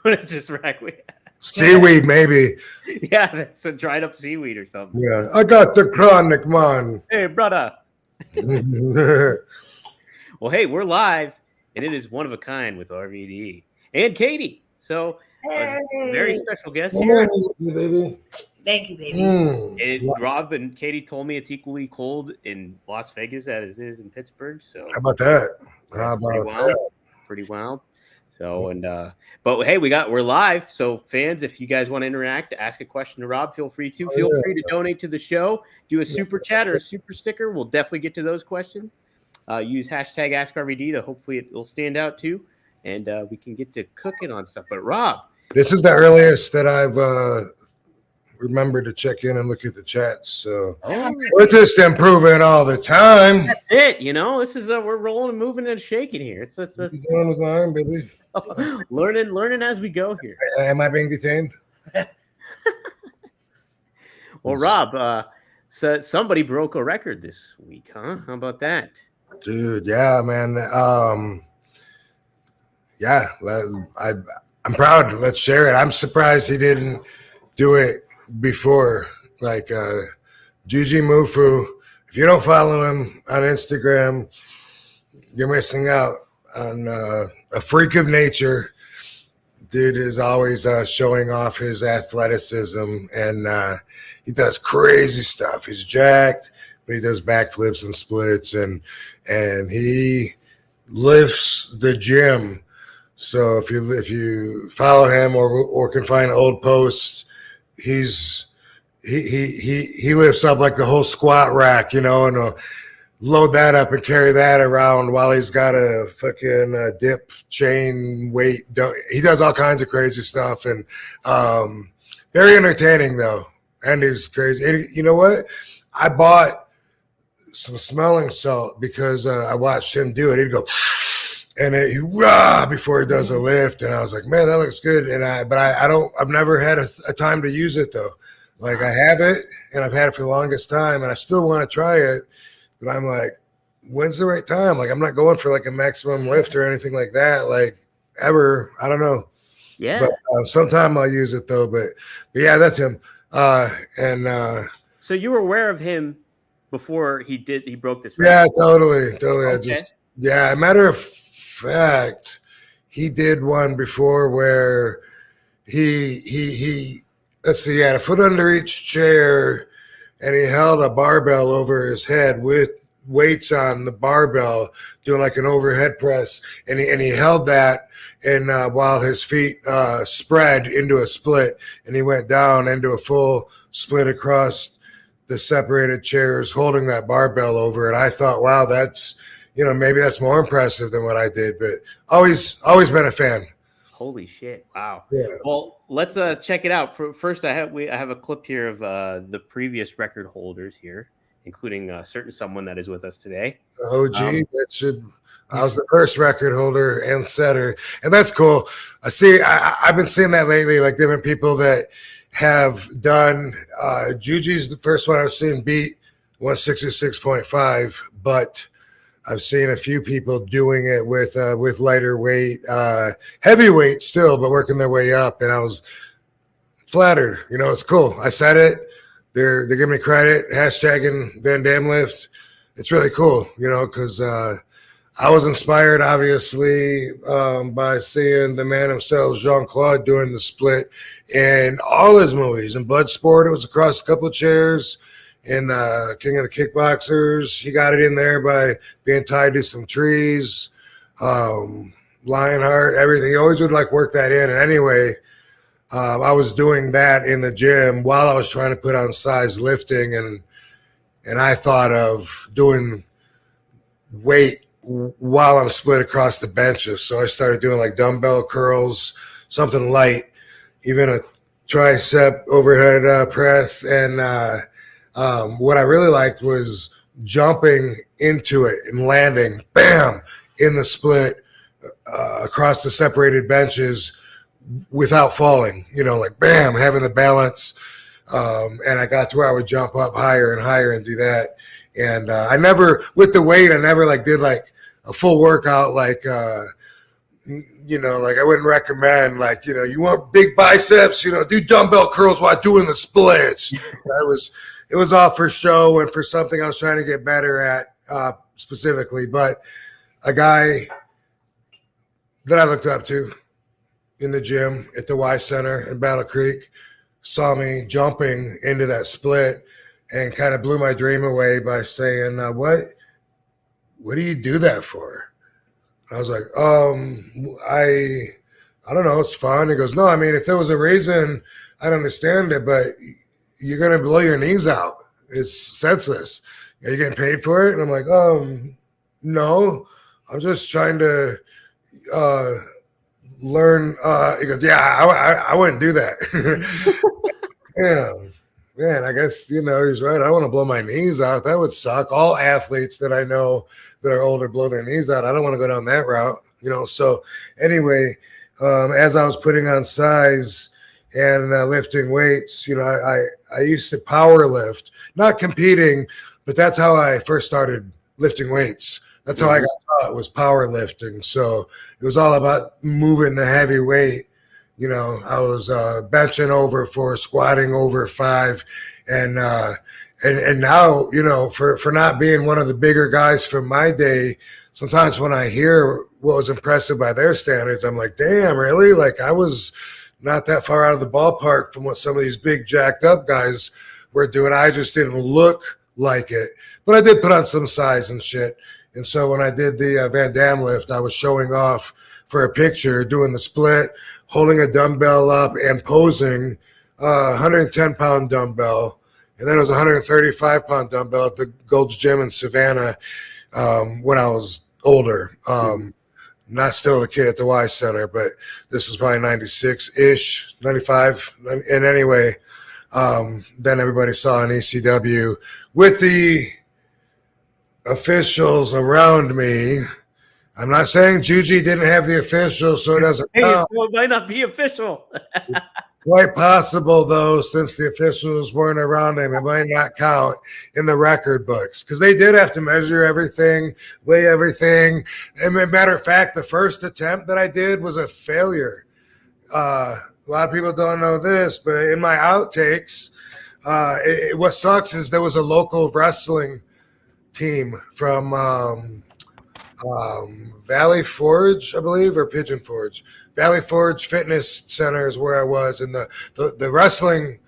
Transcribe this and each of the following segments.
It's just ragweed. Seaweed, maybe. Yeah, that's a dried up seaweed or something. Yeah, I got the chronic, man. Hey, brother. Well, hey, we're live, and it is one of a kind with RVD and Katie. So, a very special guest here. Baby. Thank you, baby. Rob and Katie told me it's equally cold in Las Vegas as it is in Pittsburgh. So, how about that? Pretty wild. So, but hey, we're live. So, fans, if you guys want to interact, ask a question to Rob, feel free to. Feel free to donate to the show. Do a super chat or a super sticker. We'll definitely get to those questions. Use hashtag AskRVD to hopefully it'll stand out too, and we can get to cooking on stuff. But Rob, this is the earliest that I've remembered to check in and look at the chats. So we're just improving all the time. That's it. This is we're rolling and moving and shaking here. It's baby. learning as we go here. Am I being detained? Well, Rob, so somebody broke a record this week, huh? How about that? Dude, yeah, man. Yeah, I'm proud. Let's share it. I'm surprised he didn't do it before. Like Juji Mufu. If you don't follow him on Instagram, you're missing out on a freak of nature. Dude is always showing off his athleticism, and he does crazy stuff. He's jacked, but he does backflips and splits, and he lifts the gym. So if you follow him or can find old posts, he lifts up like the whole squat rack, and load that up and carry that around while he's got a fucking dip chain weight. He does all kinds of crazy stuff, and very entertaining though. And he's crazy. And you know what? I bought some smelling salt because I watched him do it. He'd go, and he before he does a lift, and I was like, man, that looks good. And I've never had a time to use it though. Like I have it, and I've had it for the longest time, and I still want to try it. But I'm like, when's the right time? Like I'm not going for like a maximum lift or anything like that, like ever. I don't know. Yeah. But sometime I'll use it though. But yeah, that's him. So you were aware of him before he broke this record? Yeah, totally. Okay. Matter of fact, he did one before where he let's see, he had a foot under each chair, and he held a barbell over his head with weights on the barbell, doing like an overhead press, and he held that, and while his feet spread into a split, and he went down into a full split across the separated chairs, holding that barbell over. And I thought, wow, that's maybe that's more impressive than what I did, but always been a fan. Holy shit! Wow. Yeah. Well, let's check it out. First, I have a clip here of the previous record holders here, including someone that is with us today. OG, I was the first record holder and setter, and that's cool. I've been seeing that lately, like different people that have done. Juji's the first one I've seen beat 166.5, but I've seen a few people doing it with lighter weight, heavyweight still, but working their way up, and I was flattered. It's cool. I said it. They're giving me credit. Hashtagging Van Damme lift. It's really cool, because I was inspired, obviously, by seeing the man himself, Jean-Claude, doing the split in all his movies. In Bloodsport, it was across a couple of chairs. In King of the Kickboxers, he got it in there by being tied to some trees. Lionheart, everything. He always would work that in. And anyway, I was doing that in the gym while I was trying to put on size lifting, and I thought of doing weight while I'm split across the benches. So I started doing dumbbell curls, something light, even a tricep overhead press, and what I really liked was jumping into it and landing, bam, in the split across the separated benches without falling, bam, having the balance. And I got to where I would jump up higher and higher and do that. And I never, with the weight, I never did a full workout like I wouldn't recommend, like, you want big biceps, do dumbbell curls while doing the splits. It was all for show and for something I was trying to get better at specifically. But a guy that I looked up to in the gym at the Y Center in Battle Creek saw me jumping into that split and kind of blew my dream away by saying, what do you do that for? I was like, I don't know, it's fun. He goes, no, I mean, if there was a reason, I'd understand it, but you're going to blow your knees out. It's senseless. Are you getting paid for it? And I'm like, no, I'm just trying to learn. He goes, yeah, I wouldn't do that. Yeah. Man, I guess, he's right. I don't want to blow my knees out. That would suck. All athletes that I know that are older blow their knees out. I don't want to go down that route, So anyway, as I was putting on size and lifting weights, I used to power lift, not competing, but that's how I first started lifting weights. That's how I got taught, was power lifting. So it was all about moving the heavy weight. I was benching over 4, squatting over 5, and now, for not being one of the bigger guys from my day, sometimes when I hear what was impressive by their standards, I'm like, damn, really? Like, I was not that far out of the ballpark from what some of these big jacked up guys were doing. I just didn't look like it, but I did put on some size and shit. And so when I did the Van Damme lift, I was showing off for a picture, doing the split, holding a dumbbell up and posing, 110-pound dumbbell. And then it was a 135-pound dumbbell at the Gold's Gym in Savannah when I was older. Not still a kid at the Y Center, but this was probably 96-ish, 95. And anyway, then everybody saw an ECW with the officials around me. I'm not saying Juji didn't have the official, so it doesn't count. So it might not be official. Quite possible, though, since the officials weren't around him, it might not count in the record books because they did have to measure everything, weigh everything. And as a matter of fact, the first attempt that I did was a failure. A lot of people don't know this, but in my outtakes, what sucks is there was a local wrestling team from Valley Forge, I believe, or Pigeon Forge. Valley Forge Fitness Center is where I was, and the wrestling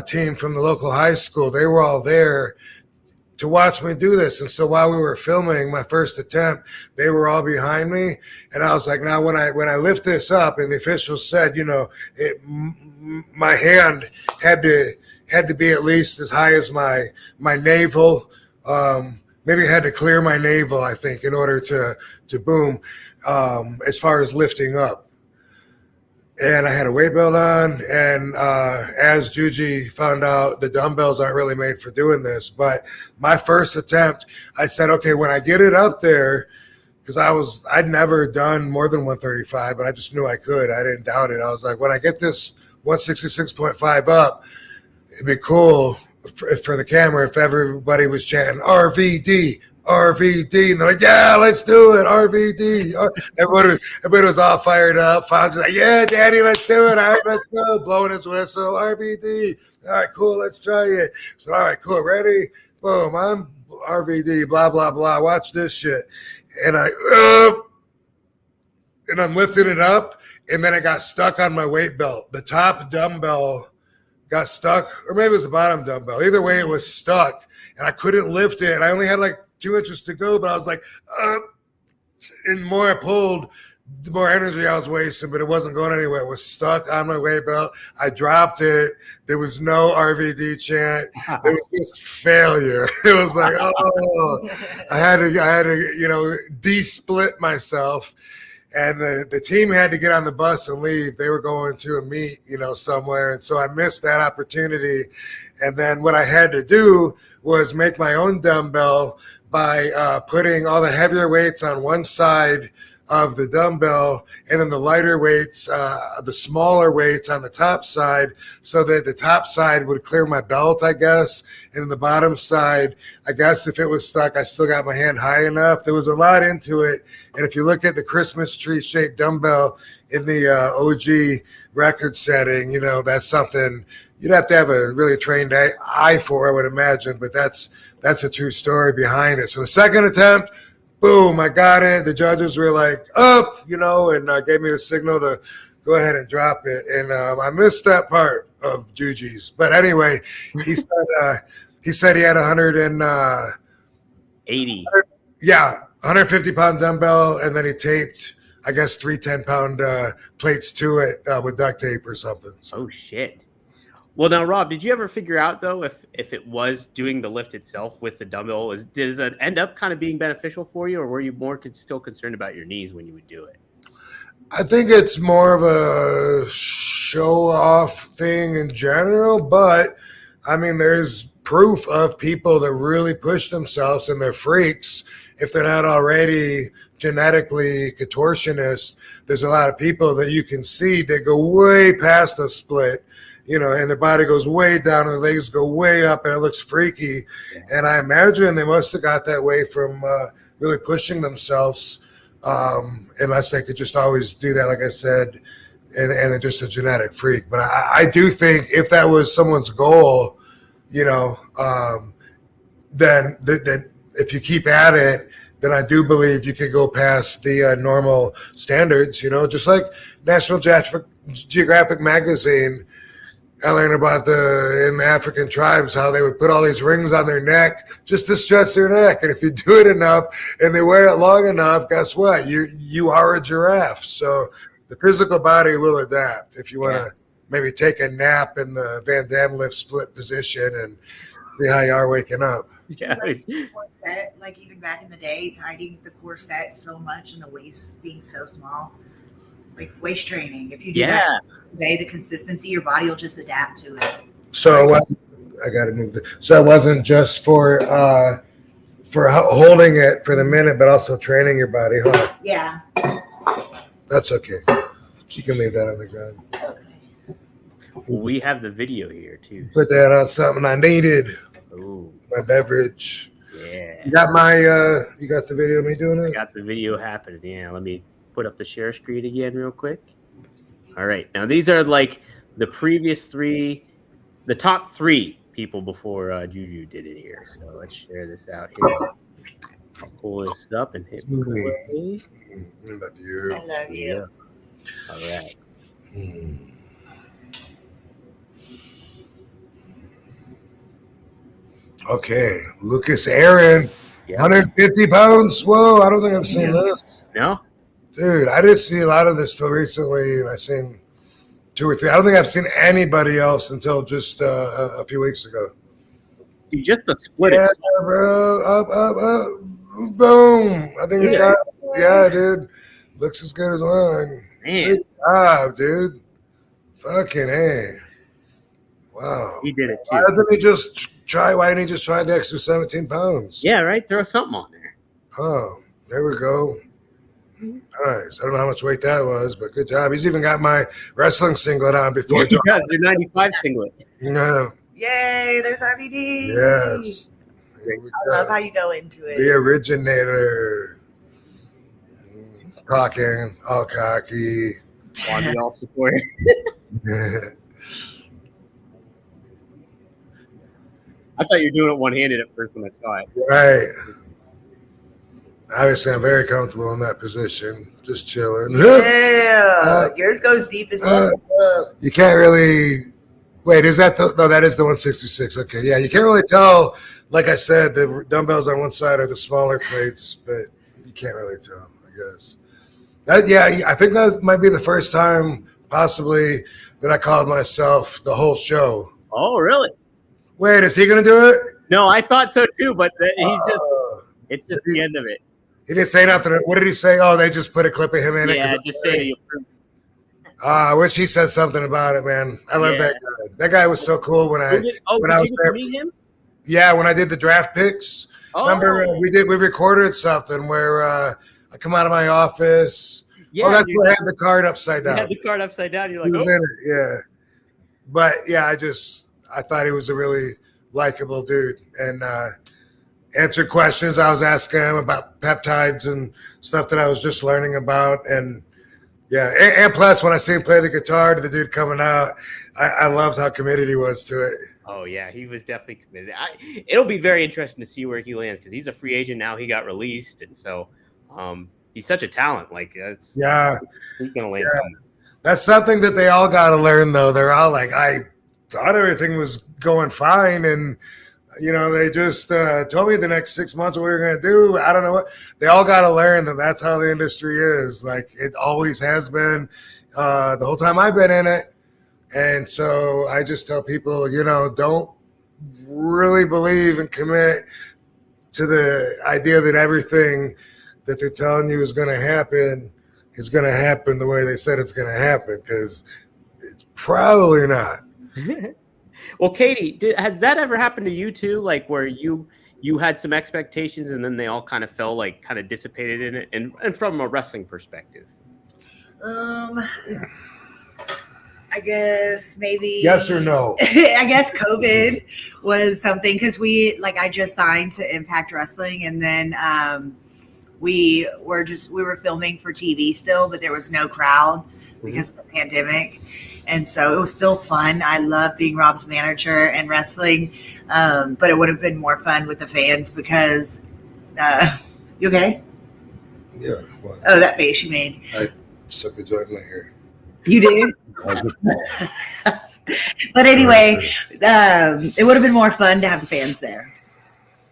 team from the local high school, they were all there to watch me do this. And so while we were filming my first attempt, they were all behind me, and I was like, now when I lift this up, and the officials said, my hand had to be at least as high as my navel. Maybe I had to clear my navel, I think, in order to boom, as far as lifting up. And I had a weight belt on, and as Juji found out, the dumbbells aren't really made for doing this. But my first attempt, I said, okay, when I get it up there, because I'd never done more than 135, but I just knew I could. I didn't doubt it. I was like, when I get this 166.5 up, it'd be cool for the camera if everybody was chanting RVD, RVD, and they're like, yeah, let's do it, RVD. Everybody was all fired up. Fonz was like, yeah, Daddy, let's do it. All right, let's go. Blowing his whistle, RVD. All right, cool, let's try it. So, all right, cool, ready? Boom, I'm RVD, blah, blah, blah. Watch this shit. And I'm lifting it up, and then it got stuck on my weight belt. The top dumbbell got stuck, or maybe it was the bottom dumbbell. Either way, it was stuck, and I couldn't lift it. And I only had like 2 inches to go, but I was like, and the more I pulled, the more energy I was wasting, but it wasn't going anywhere. It was stuck on my weight belt. I dropped it. There was no RVD chant. It was just failure. It was like, oh, I had to, de-split myself. And the team had to get on the bus and leave. They were going to a meet, somewhere. And so I missed that opportunity. And then what I had to do was make my own dumbbell by putting all the heavier weights on one side of the dumbbell, and then the lighter weights, the smaller weights on the top side, so that the top side would clear my belt, I guess, and then the bottom side, I guess if it was stuck, I still got my hand high enough. There was a lot into it, and if you look at the Christmas tree shaped dumbbell in the OG record setting, you know, that's something you'd have to have a really trained eye for, I would imagine, but that's a true story behind it. So the second attempt, boom, I got it. The judges were like, up, you know, and gave me a signal to go ahead and drop it. And I missed that part of Juji's. But anyway, he said he had 80. Yeah, 150-pound dumbbell, and then he taped, I guess, 3 10-pound plates to it with duct tape or something. So. Oh, shit. Well, now, Rob, did you ever figure out, though, if it was doing the lift itself with the dumbbell, does it end up kind of being beneficial for you, or were you more still concerned about your knees when you would do it? I think it's more of a show-off thing in general, but, I mean, there's proof of people that really push themselves, and they're freaks. If they're not already genetically contortionists, there's a lot of people that you can see that go way past a split, you know, and their body goes way down and the legs go way up and it looks freaky. And I imagine they must have got that way from really pushing themselves, unless they could just always do that, like I said, and they're just a genetic freak. But I do think if that was someone's goal, you know, then if you keep at it, then I do believe you could go past the normal standards, you know, just like National Geographic magazine. I learned about in the African tribes how they would put all these rings on their neck just to stretch their neck. And if you do it enough and they wear it long enough, guess what? You are a giraffe. So the physical body will adapt. If you want to maybe take a nap in the Van Damme lift split position and see how you are waking up. Yeah. Like even back in the day, tightening the corset so much and the waist being so small, like waist training. If you do that, the consistency, your body will just adapt to it. So I got to move. So it wasn't just for holding it for the minute, but also training your body, huh? Yeah. That's okay. You can leave that on the ground. Okay. We have the video here too. Put that on something I needed. Ooh. My beverage. Yeah. You got you got the video of me doing it? I got the video happening. Yeah. Let me put up the share screen again real quick. All right. Now these are like the top 3 people before Juju did it here. So let's share this out here. I'll pull this up and hit play. I love you. I love you. Yeah. All right. Okay, Lucas Aaron, 150 pounds. Whoa, I don't think I've seen this. No? Dude, I didn't see a lot of this till recently, and I've seen 2 or 3. I don't think I've seen anybody else until just a few weeks ago. Dude, just the split. Yeah, bro. Up. Boom. I think it's got, dude. Looks as good as mine. Man. Good job, dude. Fucking A. Wow. He did it too. Why didn't he just try the extra 17 pounds? Yeah, right? Throw something on there. Oh, there we go. Nice. I don't know how much weight that was, but good job. He's even got my wrestling singlet on before. He does. They're 95 singlet. Yeah. Yay, there's RVD. Yes. I love how you go into it. The originator. Talking, all cocky. Want to be all support. I thought you were doing it one-handed at first when I saw it. Right. Obviously, I'm very comfortable in that position, just chilling. Yeah, yours goes deep as well. You can't really. Wait, is that no? That is the 166. Okay, yeah, you can't really tell. Like I said, the dumbbells on one side are the smaller plates, but you can't really tell. I guess. I think that might be the first time, possibly, that I called myself the whole show. Oh, really? Wait, is he going to do it? No, I thought so too, but it's just the end of it. He didn't say nothing. What did he say? Oh, they just put a clip of him in it. Yeah, just say you approved. I wish he said something about it, man. I love that guy. That guy was so cool when I did was you there. meet him? Yeah, when I did the draft picks. Oh. Remember we recorded something where I come out of my office. Yeah, oh, that's what had the card upside you down. had the card upside down. You're He like, was oh. in it, yeah. But yeah, I thought he was a really likable dude, and answered questions I was asking him about peptides and stuff that I was just learning about. And yeah, and plus when I see him play the guitar to the dude coming out, I loved how committed he was to it. Oh yeah, he was definitely committed. It'll be very interesting to see where he lands because he's a free agent now. He got released, and so he's such a talent. Like, he's gonna land somewhere. That's something that they all got to learn, though. They're all like, I thought everything was going fine, and they just told me the next 6 months what we were going to do. I don't know what. They all got to learn that that's how the industry is. Like, it always has been the whole time I've been in it. And so I just tell people, don't really believe and commit to the idea that everything that they're telling you is going to happen the way they said it's going to happen, because it's probably not. Well, Katie, has that ever happened to you too? Like where you had some expectations and then they all kind of fell, like kind of dissipated in it, and from a wrestling perspective? I guess maybe yes or no. I guess COVID was something because I just signed to Impact Wrestling, and then we were filming for TV still, but there was no crowd because of the pandemic. And so it was still fun. I love being Rob's manager and wrestling, but it would have been more fun with the fans because you okay? Yeah. Well, oh, that face you made. I sucked a joint in my hair. You did? But anyway, it would have been more fun to have the fans there.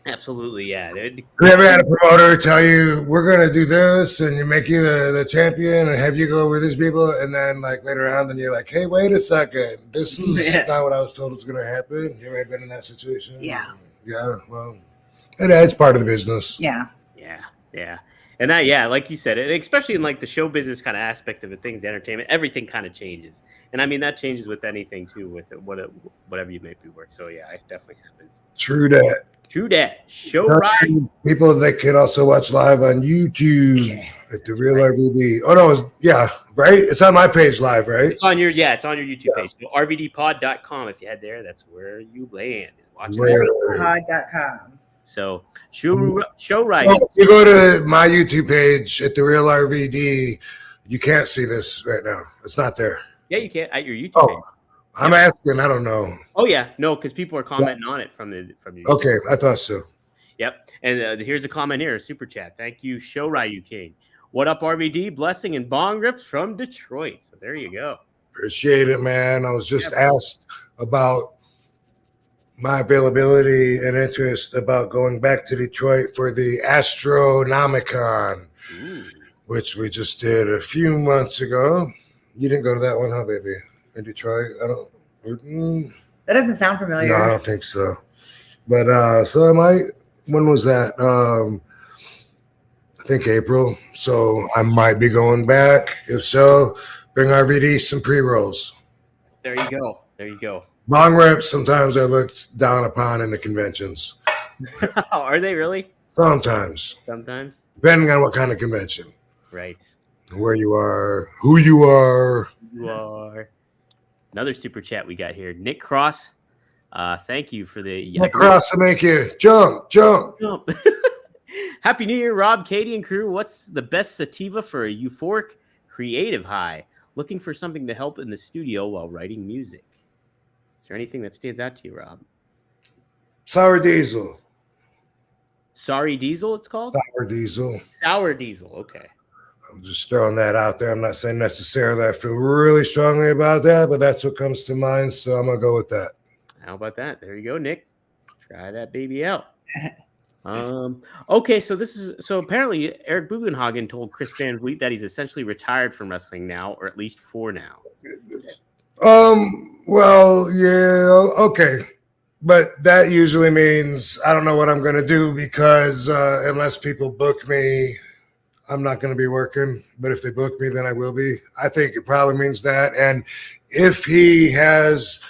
Absolutely, yeah. Have you ever had a promoter tell you, we're going to do this, and you make you the champion and have you go over these people, and then like later on, then you're like, hey, wait a second. This is not what I was told was going to happen. You ever been in that situation? Yeah. Yeah, well, it's part of the business. Yeah. Yeah. And that, yeah, like you said, and especially in like the show business kind of aspect of it, things, entertainment, everything kind of changes. And I mean, that changes with anything too, with whatever you make be work. So yeah, it definitely happens. True that. Show right. People that can also watch live on YouTube at the Real RVD. Oh no, right? It's on my page live, right? It's on your YouTube page. So RVDpod.com. If you head there, that's where you land. Watch RVDpod.com. So show right. Well, if you go to my YouTube page at the Real RVD, you can't see this right now. It's not there. Yeah, you can at your YouTube page. I'm asking. I don't know. Oh yeah, no, because people are commenting on it from your YouTube. Okay, I thought so. Yep, and here's a comment here, a super chat. Thank you, Show Ryu King. What up, RVD? Blessing and bong rips from Detroit. So there you go. Appreciate it, man. I was just asked about my availability and interest about going back to Detroit for the Astronomicon, which we just did a few months ago. You didn't go to that one, huh, baby? In Detroit? That doesn't sound familiar. No, I don't think so. But so when was that? I think April. So I might be going back. If so, bring RVD some pre-rolls. There you go. Bong reps, sometimes I looked down upon in the conventions. Are they really? Sometimes. Depending on what kind of convention. Right. Where you are, who you are. Another super chat we got here. Nick Cross. Thank you for the Nick Cross to make you jump. Happy New Year, Rob, Katie, and crew. What's the best sativa for a euphoric creative high? Looking for something to help in the studio while writing music. Is there anything that stands out to you, Rob? Sour Diesel. Sorry Diesel, it's called? Sour Diesel. Okay. I'm just throwing that out there. I'm not saying necessarily I feel really strongly about that, but that's what comes to mind, so I'm going to go with that. How about that? There you go, Nick. Try that baby out. Okay, so apparently Eric Bugenhagen told Chris Van Vliet that he's essentially retired from wrestling now, or at least for now. Well, yeah, okay. But that usually means I don't know what I'm going to do because unless people book me, I'm not going to be working. But if they book me, then I will be. I think it probably means that. And if he has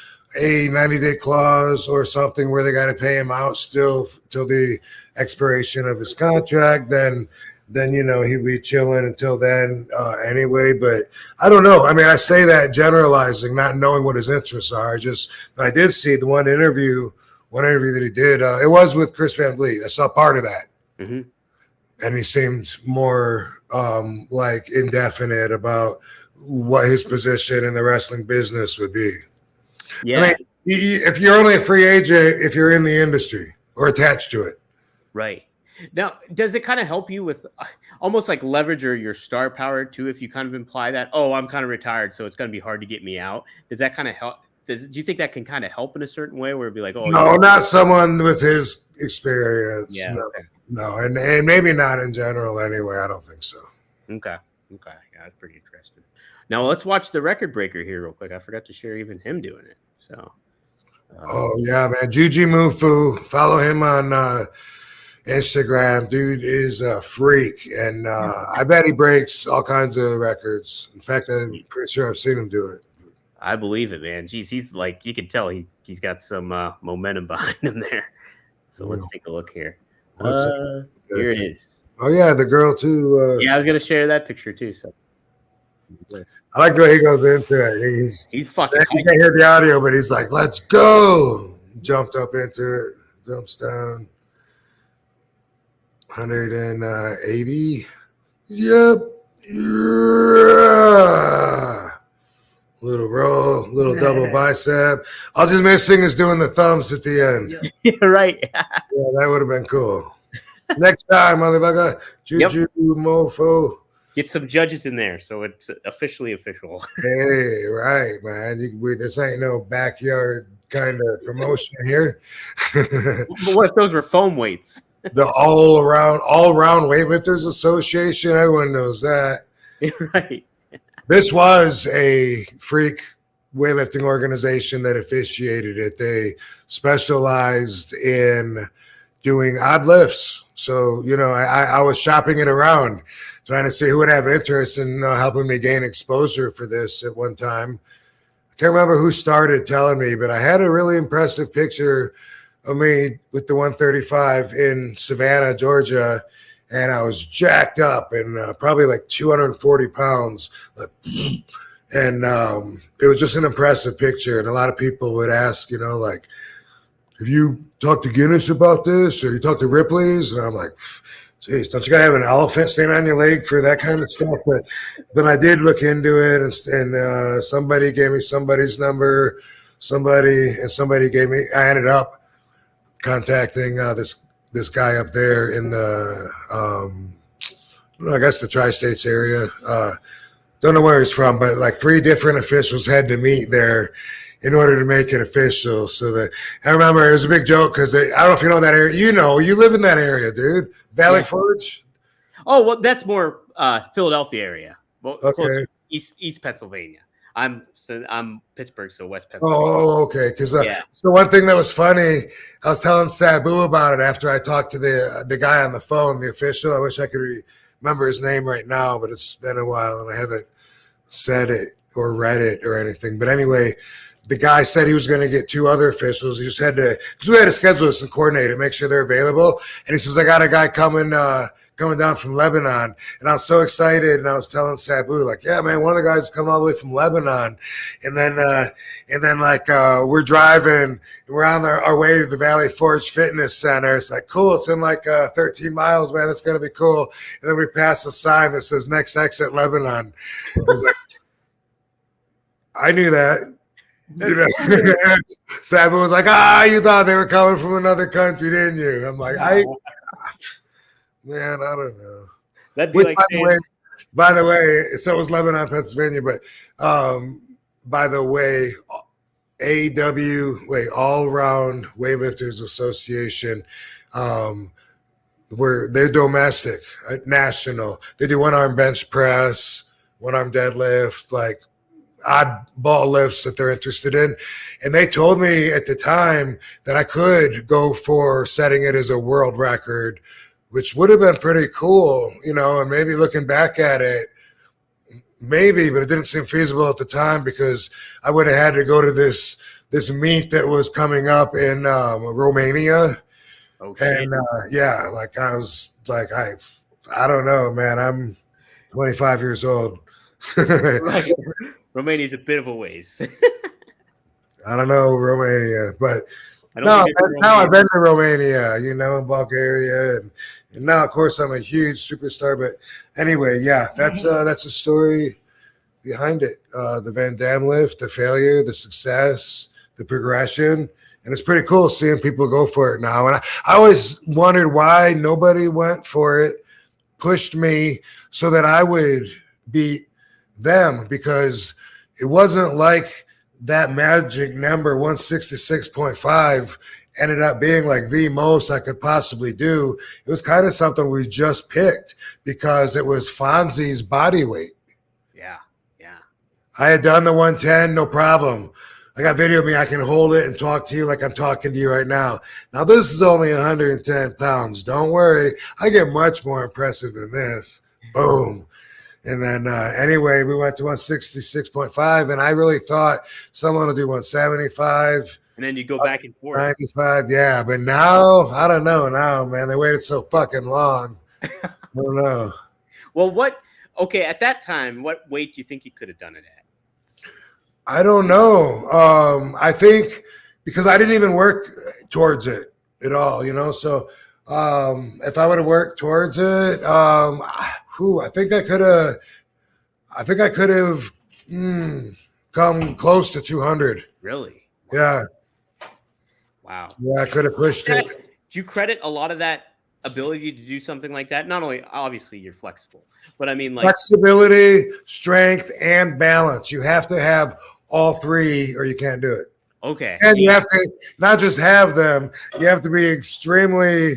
a 90-day clause or something where they got to pay him out still till the expiration of his contract, then then he'd be chilling until then anyway. But I don't know. I mean, I say that generalizing, not knowing what his interests are. But I did see the one interview that he did. It was with Chris Van Vliet. I saw part of that, and he seemed more like indefinite about what his position in the wrestling business would be. Yeah. I mean, if you're only a free agent, if you're in the industry or attached to it. Right. Now, does it kind of help you with almost like leverage or your star power too? If you kind of imply that, oh, I'm kind of retired, so it's going to be hard to get me out. Does that kind of help? Do you think that can kind of help in a certain way where it'd be like, oh, no, not someone with his experience. Yeah, no, and maybe not in general anyway. I don't think so. Okay. Yeah, that's pretty interesting. Now let's watch the record breaker here real quick. I forgot to share even him doing it. So. Oh yeah, man, Juji Mufu. Follow him on Instagram. Dude is a freak, and I bet he breaks all kinds of records. In fact, I'm pretty sure I've seen him do it. I believe it, man. Jeez, he's like, you can tell he's got some momentum behind him there. So let's take a look here. Here it is. Oh yeah, the girl too. Yeah, I was gonna share that picture too. So I like the way he goes into it. He's fucking. You can't hear the audio, but he's like, "Let's go!" Jumped up into it, jumps down. 180. Yep. Yeah. Little roll, little double bicep. All he's missing is doing the thumbs at the end. Yeah, right. Yeah, that would have been cool. Next time, motherfucker. Juju mofo. Get some judges in there, so it's officially official. Hey, right, man. This ain't no backyard kind of promotion here. But what if those were foam weights? The all around Weightlifters Association. Everyone knows that. Right. This was a freak weightlifting organization that officiated it. They specialized in doing odd lifts. So, I was shopping it around, trying to see who would have interest in helping me gain exposure for this at one time. I can't remember who started telling me, but I had a really impressive picture of me with the 135 in Savannah, Georgia, and I was jacked up and probably like 240 pounds. And it was just an impressive picture. And a lot of people would ask, like, have you talked to Guinness about this? Or you talked to Ripley's? And I'm like, geez, don't you gotta have an elephant standing on your leg for that kind of stuff? But then I did look into it, and somebody gave me somebody's number. Somebody gave me. I ended up contacting this guy up there in the, I guess the tri-states area. Don't know where he's from, but like 3 different officials had to meet there in order to make it official. So that I remember it was a big joke because I don't know if you know that area. You live in that area, dude. Valley Forge. Oh, well, that's more Philadelphia area. Well, okay. Closer, East Pennsylvania. I'm Pittsburgh, so West Pennsylvania. Oh, okay. Because so one thing that was funny, I was telling Sabu about it after I talked to the guy on the phone, the official. I wish I could remember his name right now, but it's been a while and I haven't said it or read it or anything. But anyway, the guy said he was going to get 2 other officials. He just had to, because we had to schedule this and coordinate it, make sure they're available. And he says, I got a guy coming down from Lebanon. And I was so excited. And I was telling Sabu, like, yeah, man, one of the guys is coming all the way from Lebanon. And then we're driving and we're on our way to the Valley Forge Fitness Center. It's like, cool. It's in like 13 miles, man. That's going to be cool. And then we pass a sign that says next exit Lebanon. I was like, I knew that. Sabu was like, you thought they were coming from another country, didn't you? I'm like, man, I don't know. That'd be like by the way, so it was Lebanon, Pennsylvania, but by the way, All Round Weightlifters Association, they're domestic, national. They do 1-arm bench press, 1-arm deadlift, like oddball lifts that they're interested in. And they told me at the time that I could go for setting it as a world record, which would have been pretty cool, and maybe looking back at it, maybe, but it didn't seem feasible at the time because I would have had to go to this meet that was coming up in Romania. Okay. And I was like, I don't know, man. I'm 25 years old. Right. Romania's a bit of a ways. I don't know Romania, but I don't no, think it's now I've Romania. been to Romania, you know, in Bulgaria, and now of course I'm a huge superstar. But anyway, yeah, that's a story behind it. The Van Damme lift, the failure, the success, the progression, and it's pretty cool seeing people go for it now. And I always wondered why nobody went for it, pushed me so that I would beat them, because it wasn't like that magic number 166.5 ended up being like the most I could possibly do. It was kind of something we just picked because it was Fonzie's body weight. Yeah. I had done the 110, no problem. I got video of me. I can hold it and talk to you like I'm talking to you right now. Now, this is only 110 pounds. Don't worry. I get much more impressive than this. Boom. And then anyway, we went to 166.5, and I really thought someone would do 175. And then you go back and forth. 95, yeah. But now, I don't know now, man. They waited so fucking long. I don't know. Well, at that time, what weight do you think you could have done it at? I don't know. I think because I didn't even work towards it at all, you know. So if I would have worked towards it, I think I could have come close to 200. Really? Yeah. Wow. Yeah, I could have pushed it. Do you credit a lot of that ability to do something like that? Not only, obviously, you're flexible, but I mean, like flexibility, strength, and balance. You have to have all three, or you can't do it. Okay. And you have to not just have them; you have to be extremely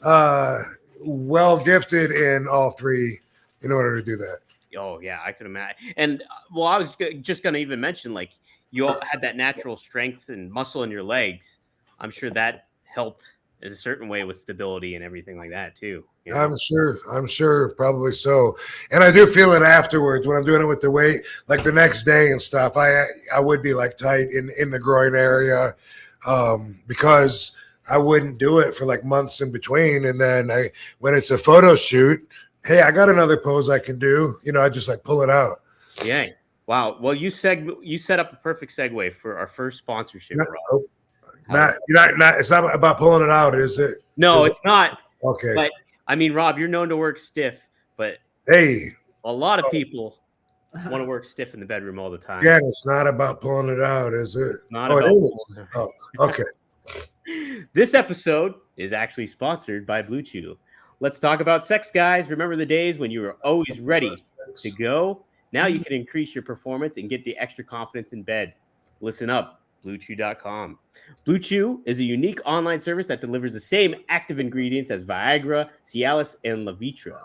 well gifted in all three in order to do that. Oh yeah, I could imagine. And well, I was just going to even mention, like, you all had that natural strength and muscle in your legs. I'm sure that helped in a certain way with stability and everything like that too. You know? I'm sure, probably so. And I do feel it afterwards when I'm doing it with the weight, like the next day and stuff. I would be like tight in the groin area because I wouldn't do it for like months in between. And then when it's a photo shoot, hey, I got another pose I can do. You know, I just like pull it out. Yeah. Wow. Well, you set up a perfect segue for our first sponsorship, Rob. Not. It's not about pulling it out, is it? No, it's not. Okay. But I mean, Rob, you're known to work stiff, but hey, a lot of people want to work stiff in the bedroom all the time. Yeah, it's not about pulling it out, is it? It's not about. It is. Oh, okay. This episode is actually sponsored by Blue Chew. Let's talk about sex, guys. Remember the days when you were always ready to go? Now you can increase your performance and get the extra confidence in bed. Listen up, BlueChew.com. Blue Chew is a unique online service that delivers the same active ingredients as Viagra, Cialis, and Levitra,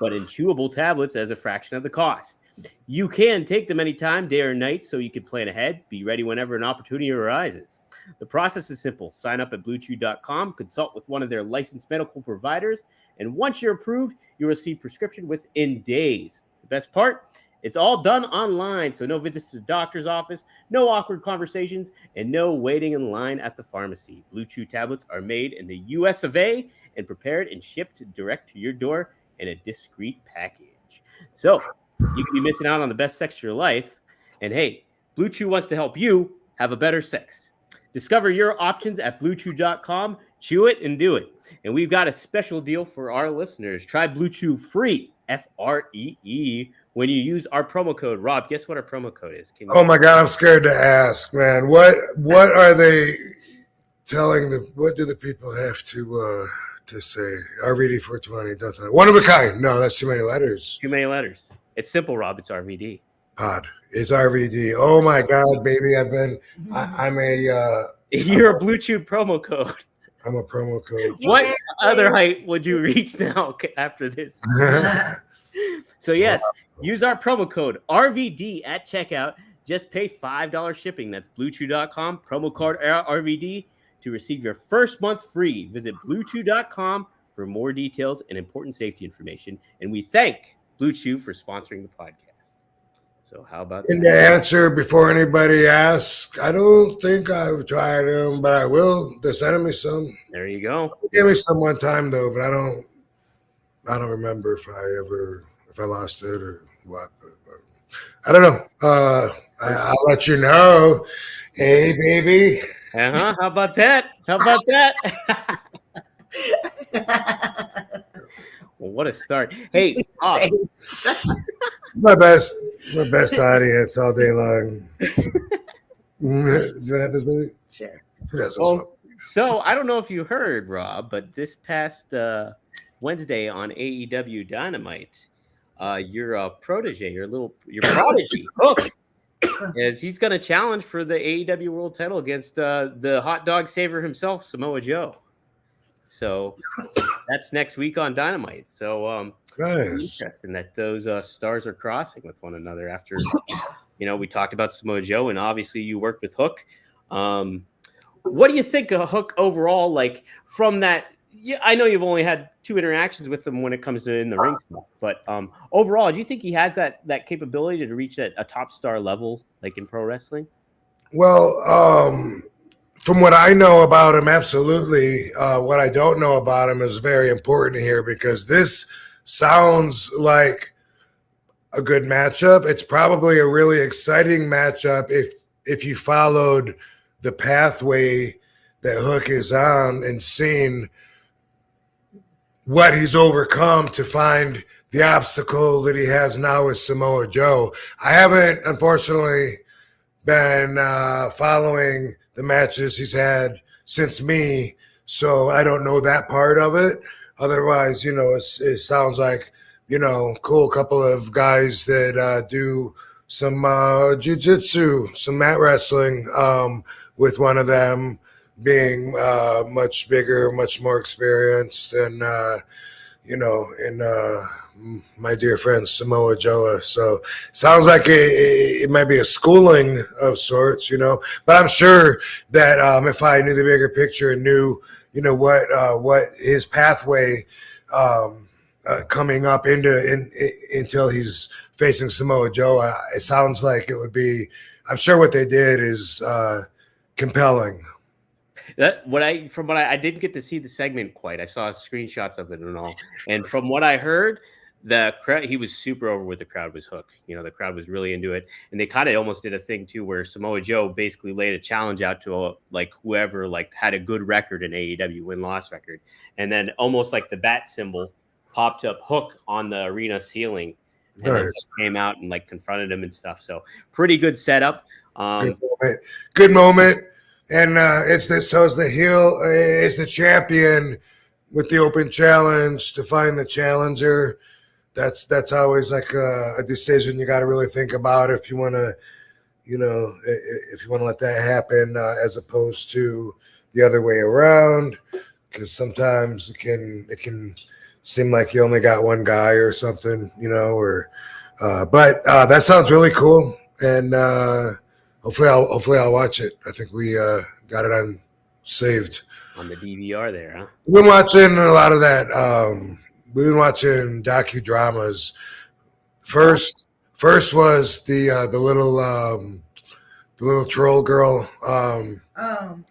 but in chewable tablets as a fraction of the cost. You can take them anytime, day or night, so you can plan ahead, be ready whenever an opportunity arises. The process is simple. Sign up at BlueChew.com, consult with one of their licensed medical providers, and once you're approved, you'll receive prescription within days. The best part? It's all done online, so no visits to the doctor's office, no awkward conversations, and no waiting in line at the pharmacy. Blue Chew tablets are made in the US of A and prepared and shipped direct to your door in a discreet package. So you can be missing out on the best sex of your life. And hey, Blue Chew wants to help you have a better sex. Discover your options at BlueChew.com. Chew it and do it. And we've got a special deal for our listeners. Try Blue Chew free, FREE, when you use our promo code. Rob, guess what our promo code is? Oh my God, I'm scared to ask, man. What are they telling what do the people have to say? RVD 420, one of a kind. No, that's too many letters. Too many letters. It's simple, Rob. It's RVD. Pod is RVD. Oh my God, baby. I'm a you're a Blue Chew promo code. I'm a promo code. What other height would you reach now after this? So yes, use our promo code RVD at checkout. Just pay $5 shipping. That's BlueChew.com. Promo code RVD to receive your first month free. Visit BlueChew.com for more details and important safety information. And we thank Blue Chew for sponsoring the podcast. So how about that? And to answer before anybody asks, I don't think I've tried them, but I will. They're sending me some. There you go. Give me some one time though, but I don't. I don't remember if I lost it or what. But I don't know. I'll let you know. Hey, baby. How about that? How about that? Well, what a start. Hey, my best audience all day long. Do you have this, baby? Sure. Well, so I don't know if you heard, Rob, but this past Wednesday on AEW Dynamite, your protege, your prodigy, Hook, is he's going to challenge for the AEW World Title against the hot dog saver himself, Samoa Joe. So that's next week on Dynamite. So nice. Interesting that those stars are crossing with one another after, we talked about Samoa Joe, and obviously you worked with Hook. What do you think of Hook overall? Like from that, I know you've only had 2 interactions with him when it comes to in the ring stuff, but overall, do you think he has that capability to reach a top star level, like in pro wrestling? Well, from what I know about him, absolutely. What I don't know about him is very important here because this sounds like a good matchup. It's probably a really exciting matchup if you followed the pathway that Hook is on and seen what he's overcome to find the obstacle that he has now with Samoa Joe. I haven't, unfortunately, been following the matches he's had since me, so I don't know that part of it. Otherwise, it sounds like, cool couple of guys that do some jiu-jitsu, some mat wrestling, with one of them being much bigger, much more experienced, and my dear friend Samoa Joe. So sounds like it might be a schooling of sorts, But I'm sure that if I knew the bigger picture and knew, what his pathway coming up until he's facing Samoa Joe, it sounds like it would be. I'm sure what they did is compelling. I didn't get to see the segment quite. I saw screenshots of it and all. And from what I heard, the crowd, he was super over with the crowd was Hook. The crowd was really into it. And they kind of almost did a thing too, where Samoa Joe basically laid a challenge out to whoever had a good record in AEW, win-loss record. And then almost like the bat symbol popped up Hook on the arena ceiling. And nice. Came out and confronted him and stuff. So pretty good setup. Good moment. And it's the heel, it's the champion with the open challenge to find the challenger. That's always a decision you got to really think about if you want to, if you want to let that happen, as opposed to the other way around, because sometimes it can seem like you only got one guy or something, but that sounds really cool, and hopefully I'll watch it. I think we got it on saved on the DVR there, huh? We've been watching a lot of that. We've been watching docudramas. First was the little troll girl,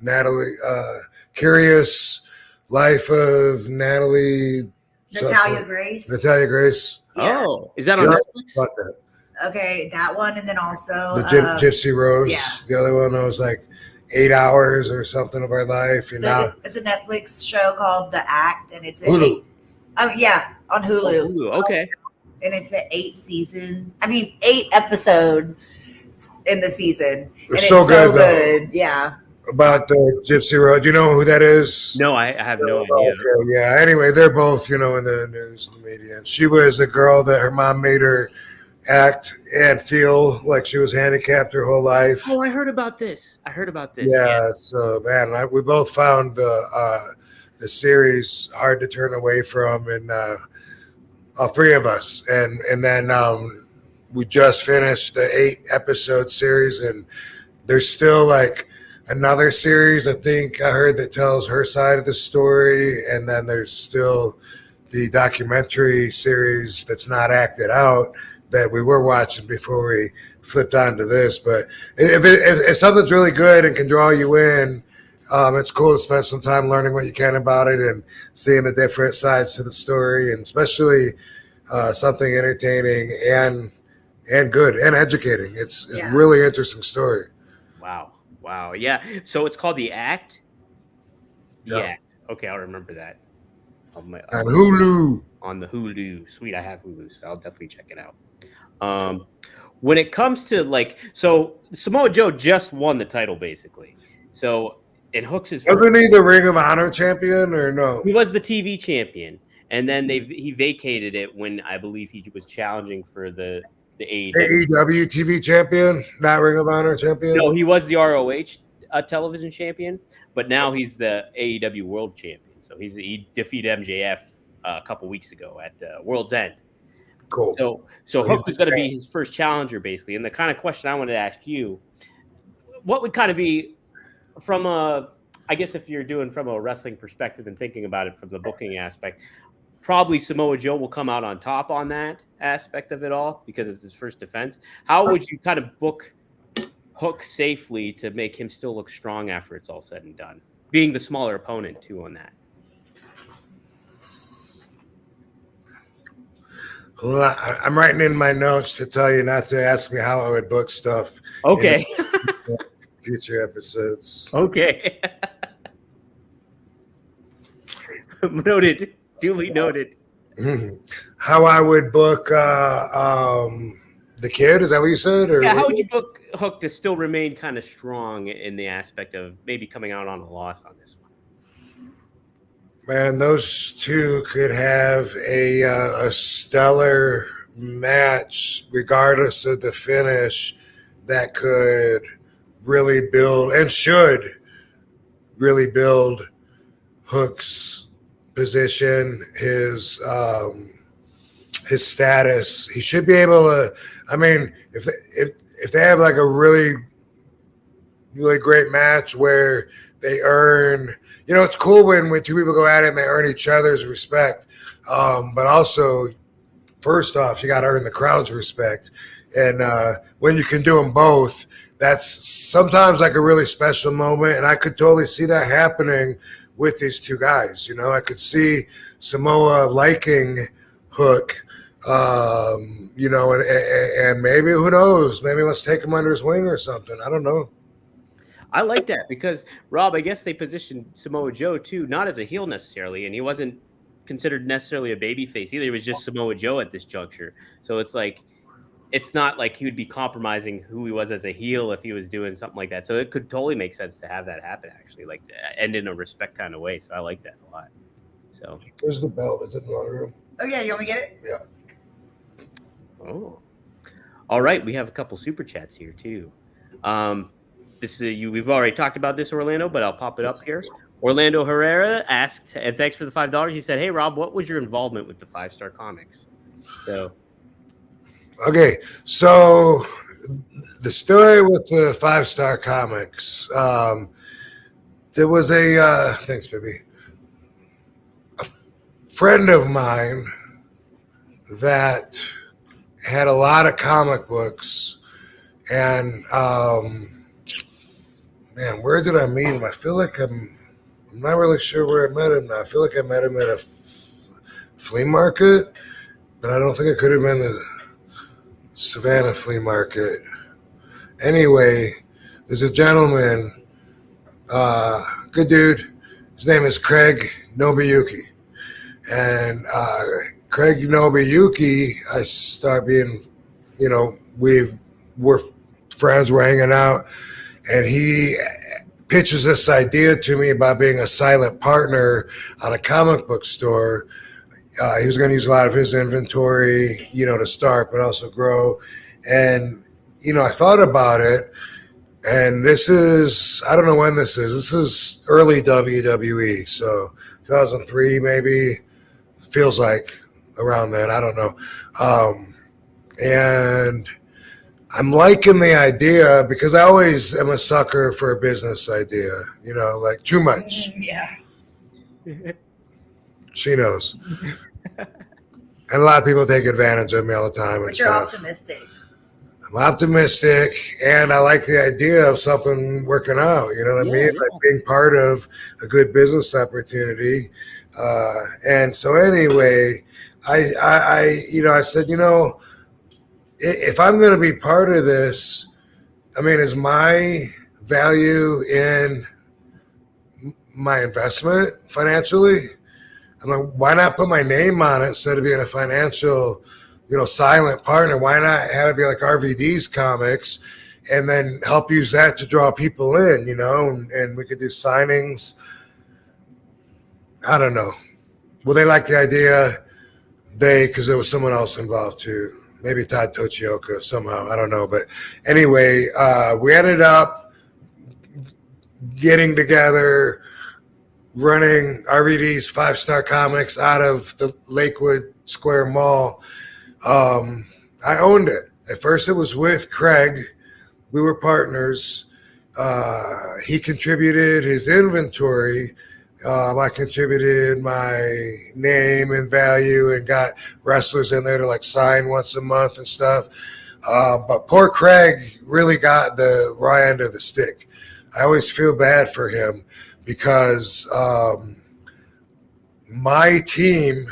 Natalie. Curious Life of Natalia Grace. Natalia Grace. Yeah. Oh, is that on Netflix? Okay, that one, and then also the Gypsy Rose. Yeah. The other one was 8 hours or something of our life. It's a Netflix show called The Act, and it's Hulu. On Hulu. Hulu. Okay. And it's an 8 episode in the season. It's so good. Yeah. About the Gypsy Rose. Do you know who that is? No, I have no idea. Okay, yeah. Anyway, they're both, in the news and the media. And she was a girl that her mom made her act and feel like she was handicapped her whole life. Oh, I heard about this. Yeah. So, man, we both found the series hard to turn away from, and all 3 of us. And then we just finished the 8-episode series, and there's still another series, I think I heard, that tells her side of the story, and then there's still the documentary series that's not acted out that we were watching before we flipped onto this. But if something's really good and can draw you in, It's cool to spend some time learning what you can about it and seeing the different sides to the story, and especially something entertaining and good and educating. It's a really interesting story. Wow. Yeah. So it's called The Act. Act. Okay, I'll remember that. On Hulu. On the Hulu. Sweet, I have Hulu, so I'll definitely check it out. When it comes to so Samoa Joe just won the title basically. So in Hooks wasn't he the Ring of Honor champion or no? He was the TV champion, and then he vacated it when I believe he was challenging for the AEW TV champion, not Ring of Honor champion. No, he was the ROH television champion, but now he's the AEW World Champion. So he defeated MJF a couple weeks ago at World's End. Cool. So Hook was going to be his first challenger, basically. And the kind of question I wanted to ask you, what would kind of be from I guess if you're doing from a wrestling perspective and thinking about it from the booking aspect, probably Samoa Joe will come out on top on that aspect of it all because it's his first defense. How would you kind of book Hook safely to make him still look strong after it's all said and done, being the smaller opponent too on that? Well, I'm writing in my notes to tell you not to ask me how I would book stuff. Okay. Future episodes. Okay. Noted. Duly noted. How I would book the kid? Is that what you said? Or how would you book Hook to still remain kind of strong in the aspect of maybe coming out on a loss on this one? Man, those two could have a stellar match, regardless of the finish, that could really build and should really build Hook's position, his status. He should be able to. I mean, if they have like a really great match where they earn, it's cool when two people go at it and they earn each other's respect. But also, first off, you got to earn the crowd's respect. And when you can do them both, that's sometimes like a really special moment. And I could totally see that happening with these two guys. I could see Samoa liking Hook, and maybe, who knows, maybe let's take him under his wing or something. I don't know. I like that because, Rob, I guess they positioned Samoa Joe, too, not as a heel necessarily, and he wasn't considered necessarily a babyface either. He was just Samoa Joe at this juncture. So it's not like he would be compromising who he was as a heel if he was doing something like that. So it could totally make sense to have that happen, actually, end in a respect kind of way. So I like that a lot. So where's the belt? Is it in the other room? Oh, yeah. You want me to get it? Yeah. Oh. All right. We have a couple super chats here, too. We've already talked about this, Orlando, but I'll pop it up here. Orlando Herrera asked, and thanks for the $5. He said, "Hey, Rob, what was your involvement with the 5-Star Comics?" Okay, so the story with the 5-Star Comics, there was thanks, baby, a friend of mine that had a lot of comic books, and man, where did I meet him? I feel like I'm not really sure where I met him now. I feel like I met him at a flea market, but I don't think it could have been the Savannah flea market. Anyway, there's a gentleman, good dude. His name is Craig Nobuyuki. And Craig Nobuyuki, I start being, we're friends, we're hanging out. And he pitches this idea to me about being a silent partner on a comic book store. He was going to use a lot of his inventory, to start, but also grow. And, I thought about it. And this is, I don't know when this is. This is early WWE. So 2003, maybe. Feels like around then. I don't know. And I'm liking the idea because I always am a sucker for a business idea, too much. Yeah. She knows. And a lot of people take advantage of me all the time. But you're optimistic. I'm optimistic, and I like the idea of something working out. You know what I mean? Like being part of a good business opportunity. And so anyway, I said, if I'm going to be part of this, I mean, is my value in my investment financially? I'm like, why not put my name on it instead of being a financial, silent partner? Why not have it be like RVD's comics and then help use that to draw people in, and we could do signings. I don't know. Well, they like the idea. Because there was someone else involved too. Maybe Todd Tochioka somehow. I don't know. But anyway, we ended up getting together, running RVD's 5-Star Comics out of the Lakewood Square Mall. I owned it. At first it was with Craig. We were partners. He contributed his inventory. I contributed my name and value and got wrestlers in there to like sign once a month and stuff. But poor Craig really got the raw end of the stick. I always feel bad for him because my team,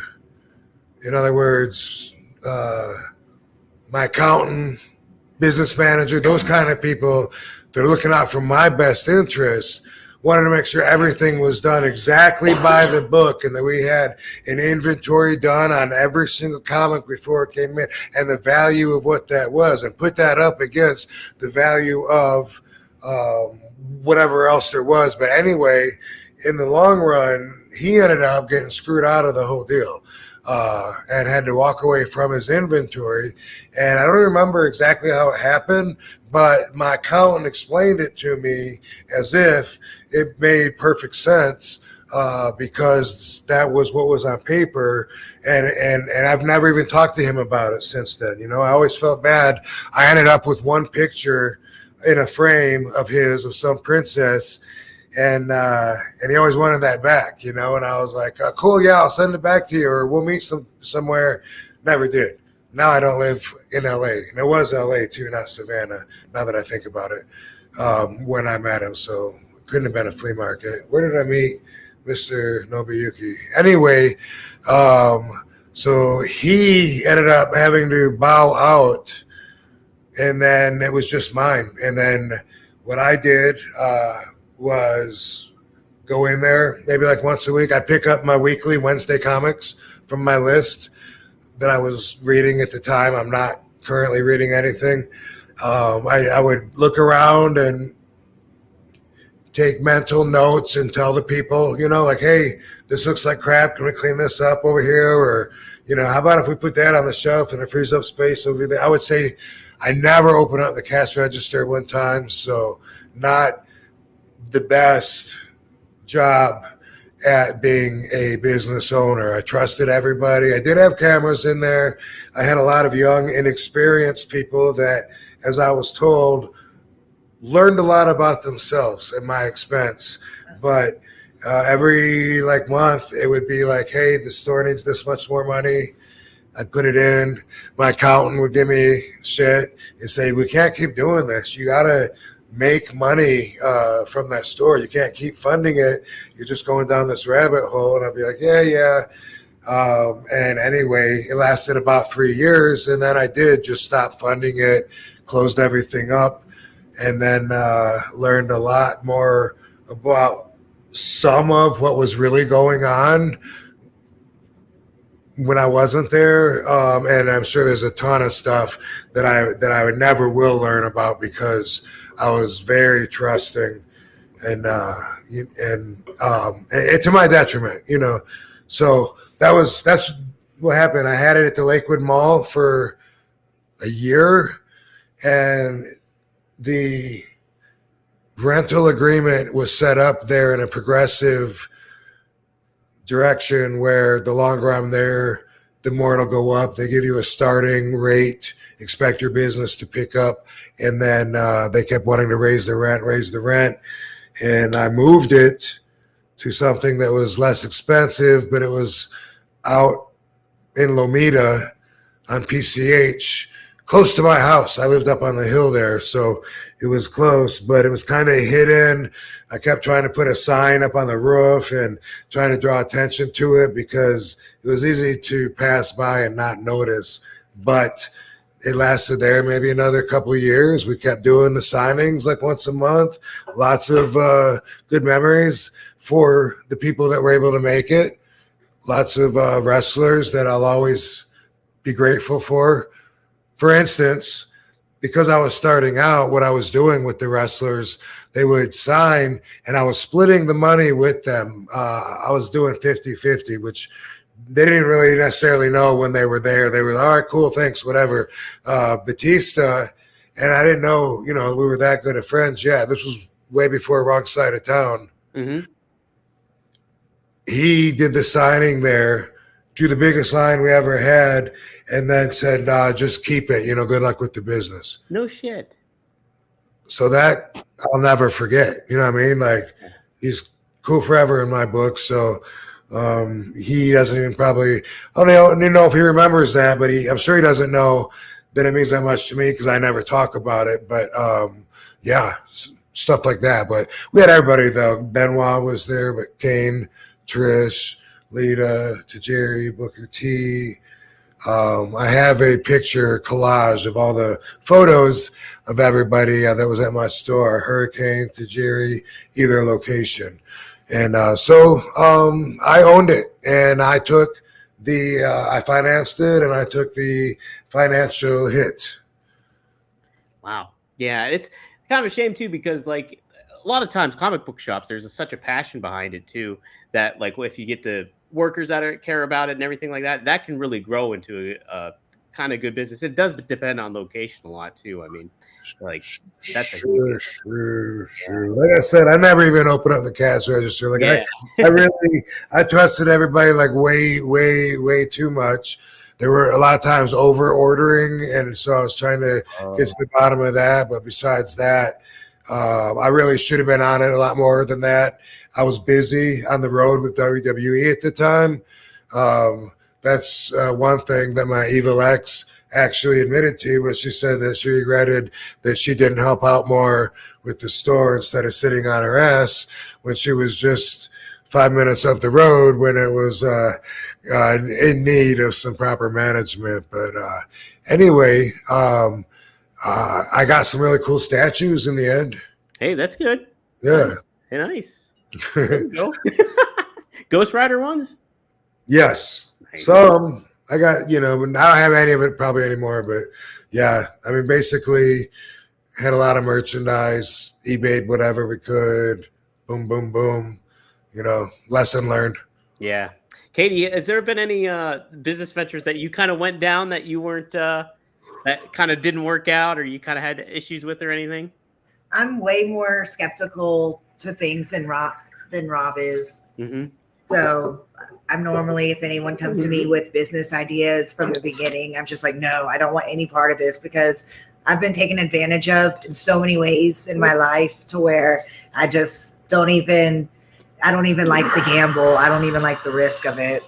in other words, my accountant, business manager, those kind of people that are looking out for my best interests, wanted to make sure everything was done exactly by the book and that we had an inventory done on every single comic before it came in and the value of what that was and put that up against the value of whatever else there was. But anyway, in the long run, he ended up getting screwed out of the whole deal and had to walk away from his inventory. And I don't remember exactly how it happened, but my accountant explained it to me as if it made perfect sense because that was what was on paper. And I've never even talked to him about it since then. I always felt bad. I ended up with one picture in a frame of his of some princess. And he always wanted that back, and I was like, cool, yeah, I'll send it back to you, or we'll meet somewhere. Never did. Now I don't live in LA. And it was LA too, not Savannah, now that I think about it, when I met him. So it couldn't have been a flea market. Where did I meet Mr. Nobuyuki? Anyway, so he ended up having to bow out, and then it was just mine. And then what I did was go in there maybe like once a week. I pick up my weekly Wednesday comics from my list that I was reading at the time. I'm not currently reading anything. I would look around and take mental notes and tell the people, like, hey, this looks like crap. Can we clean this up over here? Or, how about if we put that on the shelf and it frees up space over there? I would say I never opened up the cash register one time. So not the best job at being a business owner. I trusted everybody. I did have cameras in there. I had a lot of young, inexperienced people that, as I was told, learned a lot about themselves at my expense. But every month, it would be like, hey, the store needs this much more money. I'd put it in. My accountant would give me shit and say, we can't keep doing this. You got to make money from that store. You can't keep funding it. You're just going down this rabbit hole. And I'd be like, yeah. And anyway, it lasted about 3 years. And then I did just stop funding it, closed everything up, and then learned a lot more about some of what was really going on when I wasn't there. And I'm sure there's a ton of stuff that I would never will learn about because I was very trusting and to my detriment, So that's what happened. I had it at the Lakewood Mall for a year, and the rental agreement was set up there in a progressive direction where the longer I'm there, the more it'll go up. They give you a starting rate, expect your business to pick up, and then they kept wanting to raise the rent. And I moved it to something that was less expensive, but it was out in Lomita on PCH, close to my house. I lived up on the hill there, so it was close, but it was kind of hidden. I kept trying to put a sign up on the roof and trying to draw attention to it because it was easy to pass by and not notice. But it lasted there maybe another couple of years. We kept doing the signings like once a month. Lots of good memories for the people that were able to make it. Lots of wrestlers that I'll always be grateful for. For instance, because I was starting out, what I was doing with the wrestlers, they would sign and I was splitting the money with them. I was doing 50-50, which they didn't really necessarily know when they were there. They were like, all right, cool, thanks, whatever. Batista, and I didn't know, we were that good of friends. Yeah, this was way before Wrong Side of Town. Mm-hmm. He did the signing there, drew the biggest line we ever had, and then said, just keep it, good luck with the business. No shit. So that I'll never forget. You know what I mean? Like, he's cool forever in my book. So he doesn't even probably, I don't even know if he remembers that, but I'm sure he doesn't know that it means that much to me because I never talk about it. But yeah, stuff like that. But we had everybody though. Benoit was there, but Kane, Trish, Lita, Tajiri, Booker T. I have a picture collage of all the photos of everybody that was at my store, Hurricane, Tajiri, either location. And so I owned it, and I took I financed it, and I took the financial hit. Wow. Yeah, it's kind of a shame too, because like a lot of times comic book shops, there's such a passion behind it too, that like if you get the workers that care about it and everything like that, that can really grow into a kind of good business. It does depend on location a lot too. I mean, like that's sure. Like I said, I never even opened up the cash register. Like I trusted everybody like way too much. There were a lot of times over ordering, and so I was trying to get to the bottom of that. But besides that, I really should have been on it a lot more than that. I was busy on the road with WWE at the time. That's one thing that my evil ex actually admitted to, was she said that she regretted that she didn't help out more with the store instead of sitting on her ass when she was just 5 minutes up the road when it was in need of some proper management. But anyway, I got some really cool statues in the end. Hey, that's good. Yeah. Hey, nice. There you go. Ghost Rider ones? Yes. Nice. Some I got, I don't have any of it probably anymore, but yeah, I mean, basically had a lot of merchandise, eBayed whatever we could, boom, boom, boom, lesson learned. Yeah. Katie, has there been any business ventures that you kind of went down that you weren't, that kind of didn't work out, or you kind of had issues with or anything? I'm way more skeptical to things than Rob is. Mm-hmm. So I'm normally, if anyone comes to me with business ideas from the beginning, I'm just like, no, I don't want any part of this, because I've been taken advantage of in so many ways in my life to where I just don't even like the gamble. I don't even like the risk of it.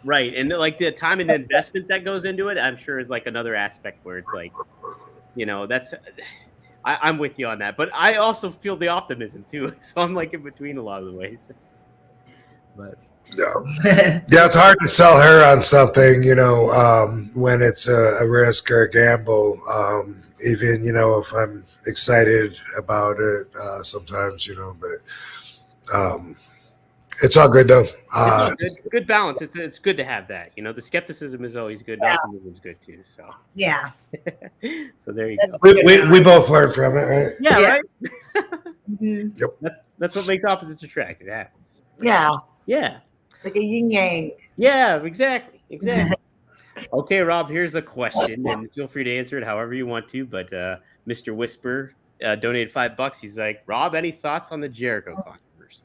Right. And like the time and investment that goes into it, I'm sure is like another aspect where it's like, that's, I'm with you on that, but I also feel the optimism too. So I'm like in between a lot of the ways. But yeah, it's hard to sell her on something, when it's a risk or a gamble. Even, if I'm excited about it sometimes, but it's all good though. Good balance. It's good to have that. The skepticism is always good. Yeah. Optimism is good too. So yeah. So there you go. We both learned from it, right? Yeah. Right. Mm-hmm. Yep. That's what makes opposites attract. It happens. Yeah. Yeah. It's like a yin yang. Yeah. Exactly. Okay, Rob. Here's a question, and feel free to answer it however you want to. But Mr. Whisper donated $5. He's like, Rob, any thoughts on the Jericho controversy?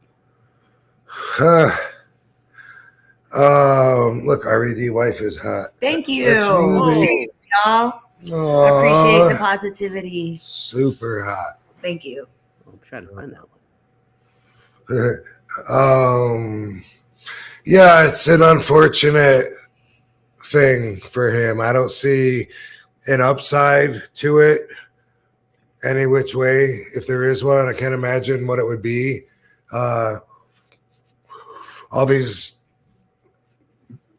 Look, RVD wife is hot. Thank you. Thanks, y'all. Oh, I appreciate the positivity. Super hot. Thank you. I'm trying to find that one. Yeah, it's an unfortunate thing for him. I don't see an upside to it, any which way, if there is one. I can't imagine what it would be. All these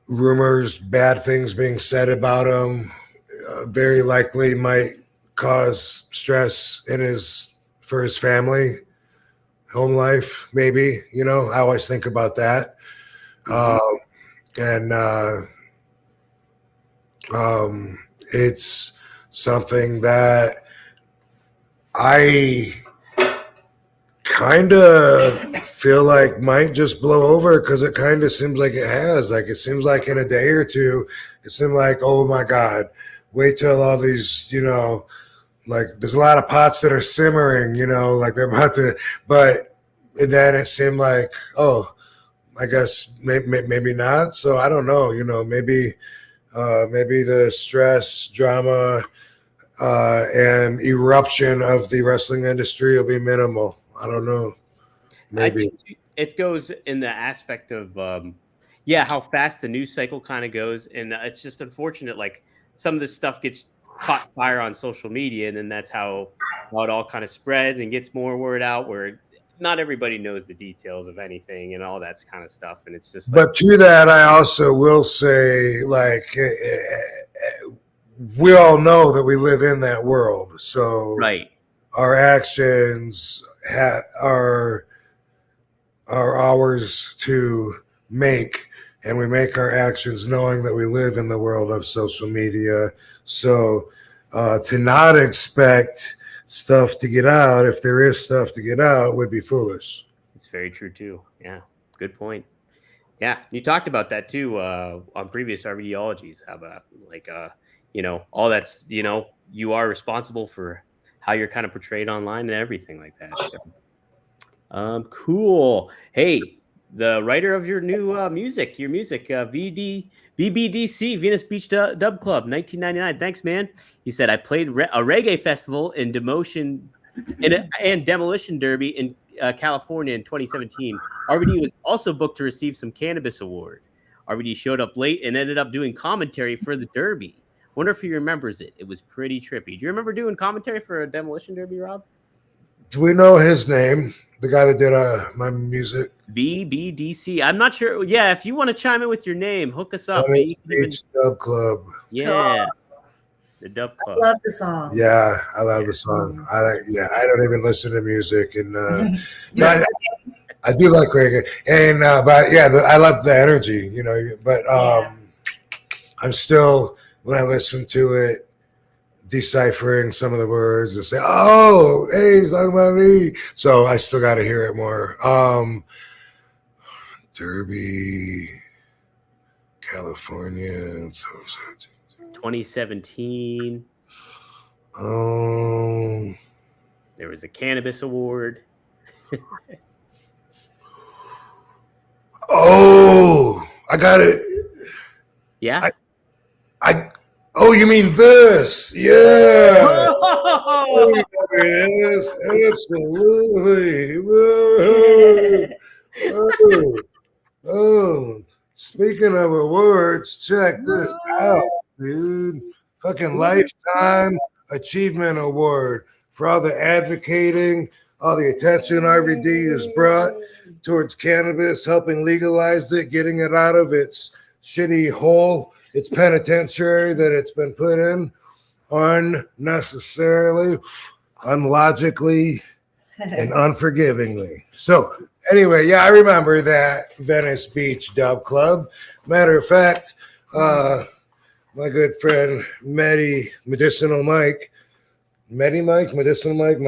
rumors, bad things being said about him, very likely might cause stress for his family, home life, maybe. You know, I always think about that. It's something that I kind of feel like might just blow over, because it kind of seems like it has. Like, it seems like in a day or two, it seemed like, oh my God, wait till all these, you know, like there's a lot of pots that are simmering, you know, like they're about to, but then it seemed like, oh, I guess maybe not. So I don't know, you know, maybe the stress, drama, and eruption of the wrestling industry will be minimal. I don't know. Maybe. I think it goes in the aspect of, how fast the news cycle kind of goes. And it's just unfortunate. Like, some of this stuff gets caught fire on social media, and then that's how it all kind of spreads and gets more word out, where not everybody knows the details of anything and all that kind of stuff. And it's just but to that, I also will say, like, we all know that we live in that world. So right. Our actions are ours to make, and we make our actions knowing that we live in the world of social media. So to not expect stuff to get out, if there is stuff to get out, would be foolish. It's very true too. Yeah, good point. Yeah, you talked about that too on previous RVDiologies. How about, like, all that's, you are responsible for how you're kind of portrayed online and everything like that. So, cool. Hey, the writer of your new music, VBDC, Venus Beach Dub Club, 1999. Thanks, man. He said, I played a reggae festival in Demolition and Demolition Derby in California in 2017. RVD was also booked to receive some Cannabis award. RVD showed up late and ended up doing commentary for the Derby. Wonder if he remembers it. It was pretty trippy. Do you remember doing commentary for a Demolition Derby, Rob? Do we know his name? The guy that did my music? VBDC. I'm not sure. Yeah, if you want to chime in with your name, hook us up. Beach Dub Club. Yeah. The Dub Club. I love the song. Yeah, I love the song. I don't even listen to music, and I do like reggae, and but yeah, I love the energy, But I'm still, when I listen to it, deciphering some of the words and say, "Oh, hey, he's talking about me." So I still got to hear it more. Derby, California, 2017. There was a Cannabis award. Oh, I got it. Yeah. Oh, you mean this? Yeah. Oh, yes, absolutely. Oh, speaking of awards, check this out, dude. Fucking Lifetime Achievement Award for all the advocating, all the attention RVD has brought towards cannabis, helping legalize it, getting it out of its shitty hole, its penitentiary that it's been put in unnecessarily, unlogically, and unforgivingly. So anyway, yeah, I remember that Venice Beach Dub Club. Matter of fact, my good friend Medicinal Mike, Medicinal Mike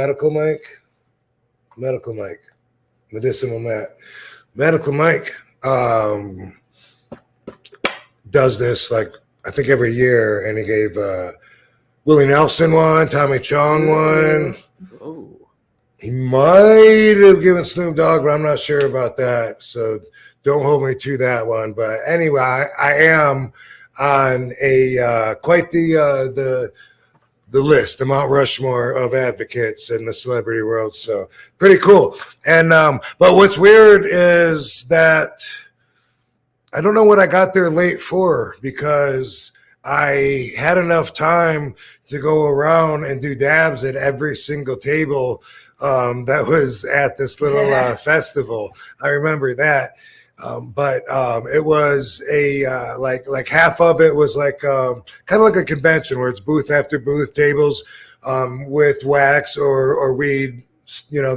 does this, like, I think every year, and he gave Willie Nelson one, Tommy Chong one. Oh. He might have given Snoop Dogg, but I'm not sure about that. So don't hold me to that one. But anyway, I am on quite the list, the Mount Rushmore of advocates in the celebrity world. So pretty cool. And but what's weird is that I don't know what I got there late for, because I had enough time to go around and do dabs at every single table that was at this little festival. I remember that. But it was a like half of it was like kind of like a convention where it's booth after booth tables with wax or weed. You know,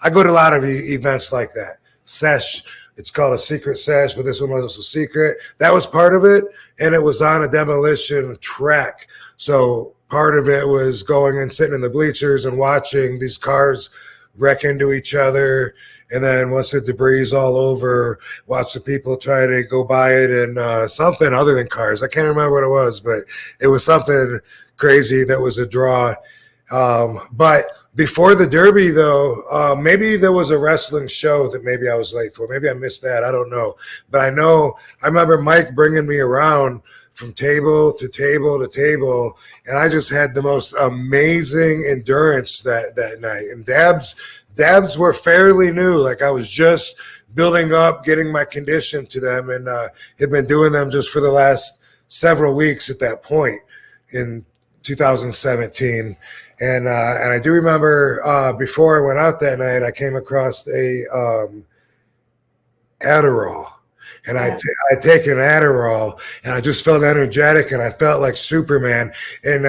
I go to a lot of events like that. Sesh, it's called a secret sesh, but this one was also secret. That was part of it, and it was on a demolition track. So part of it was going and sitting in the bleachers and watching these cars wreck into each other. And then once the debris is all over, watch the people try to go by it and something other than cars. I can't remember what it was, but it was something crazy that was a draw. But before the Derby, though, maybe there was a wrestling show that maybe I was late for. Maybe I missed that. I don't know. But I remember Mike bringing me around from table to table to table, and I just had the most amazing endurance that night. And dabs were fairly new. Like I was just building up, getting my condition to them, and had been doing them just for the last several weeks at that point in 2017. And I do remember before I went out that night, I came across a Adderall. And I'd taken Adderall, and I just felt energetic, and I felt like Superman. And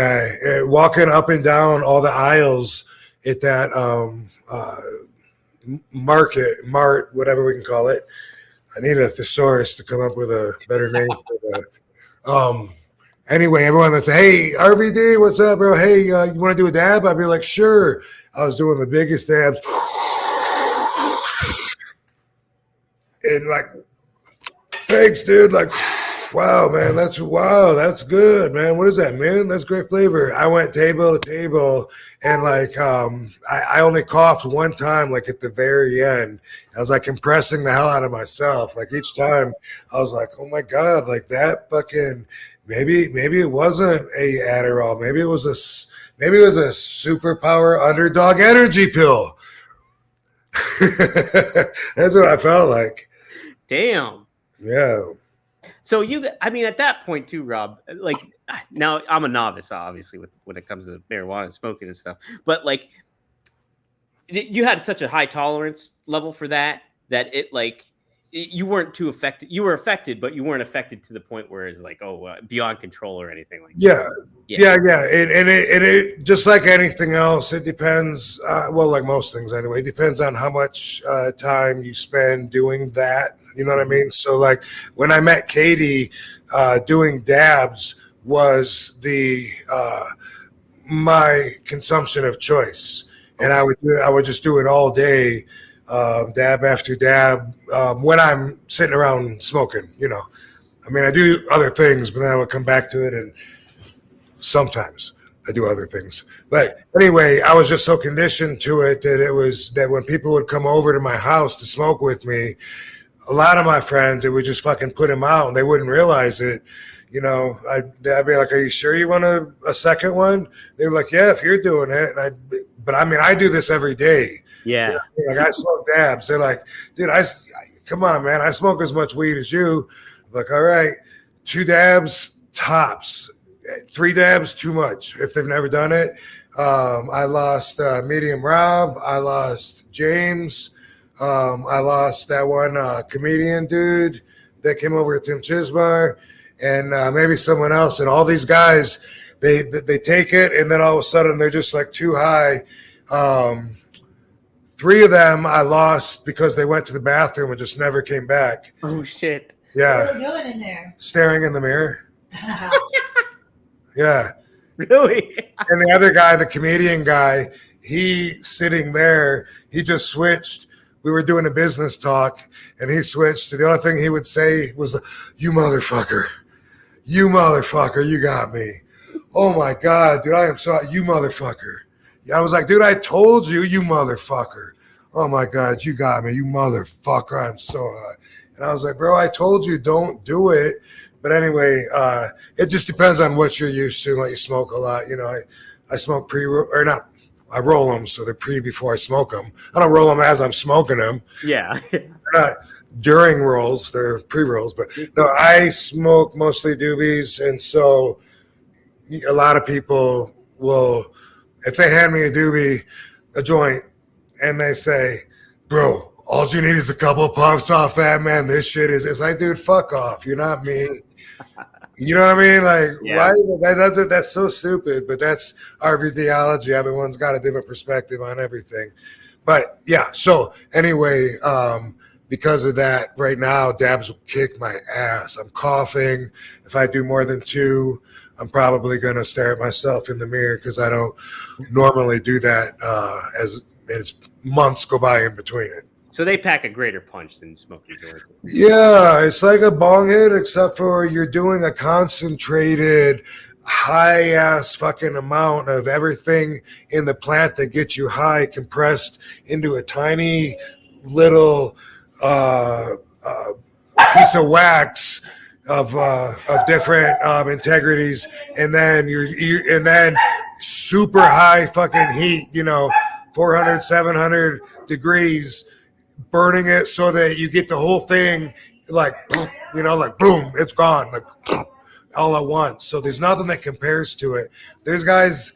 walking up and down all the aisles at that mart, whatever we can call it. I need a thesaurus to come up with a better name for that. Anyway, everyone would say, hey, RVD, what's up, bro? Hey, you want to do a dab? I'd be like, sure. I was doing the biggest dabs. And like, thanks, dude. Like, wow, man, that's good, man. What is that, man? That's great flavor. I went table to table, and like, I only coughed one time, like at the very end. I was like compressing the hell out of myself. Like each time, I was like, oh my god, like that fucking. Maybe it wasn't a Adderall. Maybe it was a superpower underdog energy pill. That's what I felt like. Damn. Yeah. So at that point too, Rob, like now I'm a novice, obviously, when it comes to marijuana and smoking and stuff, but like you had such a high tolerance level for that it like, you weren't too affected. You were affected, but you weren't affected to the point where it's like, beyond control or anything like that. Yeah. And it just like anything else, it depends. Well, like most things anyway, it depends on how much time you spend doing that. You know what I mean? So like when I met Katie, doing dabs was my consumption of choice, and I would just do it all day. Dab after dab, when I'm sitting around smoking, you know. I mean, I do other things, but then I would come back to it, and sometimes I do other things. But anyway, I was just so conditioned to it that when people would come over to my house to smoke with me, a lot of my friends, it would just fucking put them out, and they wouldn't realize it. You know, I'd be like, are you sure you want a second one? They were like, yeah, if you're doing it. But I mean, I do this every day. Yeah. You know, like I smoke dabs. They're like, dude, come on, man. I smoke as much weed as you. I'm like, all right, 2 dabs, tops. 3 dabs, too much. If they've never done it. I lost Medium Rob. I lost James. I lost that one comedian dude that came over to Tim Chismar, and maybe someone else. And all these guys, they take it, and then all of a sudden they're just like too high. 3 of them I lost because they went to the bathroom and just never came back. Oh shit! Yeah. What are you doing in there? Staring in the mirror. Yeah. Really? And the other guy, the comedian guy, he sitting there, he just switched. We were doing a business talk, and he switched. The only thing he would say was, you motherfucker, you got me. Oh my God, dude, I am sorry, you motherfucker. I was like, dude, I told you, you motherfucker. Oh my God, you got me, you motherfucker. I'm so high. And I was like, bro, I told you, don't do it. But anyway, it just depends on what you're used to. Like you smoke a lot, you know. I smoke I roll them, so they're pre before I smoke them. I don't roll them as I'm smoking them. Yeah. They're not during rolls, they're pre-rolls. But no, I smoke mostly doobies, and so a lot of people will, if they hand me a joint, and they say, bro, all you need is a couple of puffs off that, man. This shit is, it's like, dude, fuck off. You're not me. You know what I mean? Like, why? That's so stupid, but that's RVDiology. Everyone's got a different perspective on everything. But yeah, so anyway, because of that, right now, dabs will kick my ass. I'm coughing. If I do more than 2, I'm probably going to stare at myself in the mirror because I don't normally do that as it's months go by in between it. So they pack a greater punch than smoking joints. Yeah, it's like a bong hit, except for you're doing a concentrated, high-ass fucking amount of everything in the plant that gets you high compressed into a tiny little piece of wax of different integrities, and then and then super high fucking heat, 400, 700 degrees, burning it so that you get the whole thing like boom, it's gone, like all at once. So there's nothing that compares to it. There's guys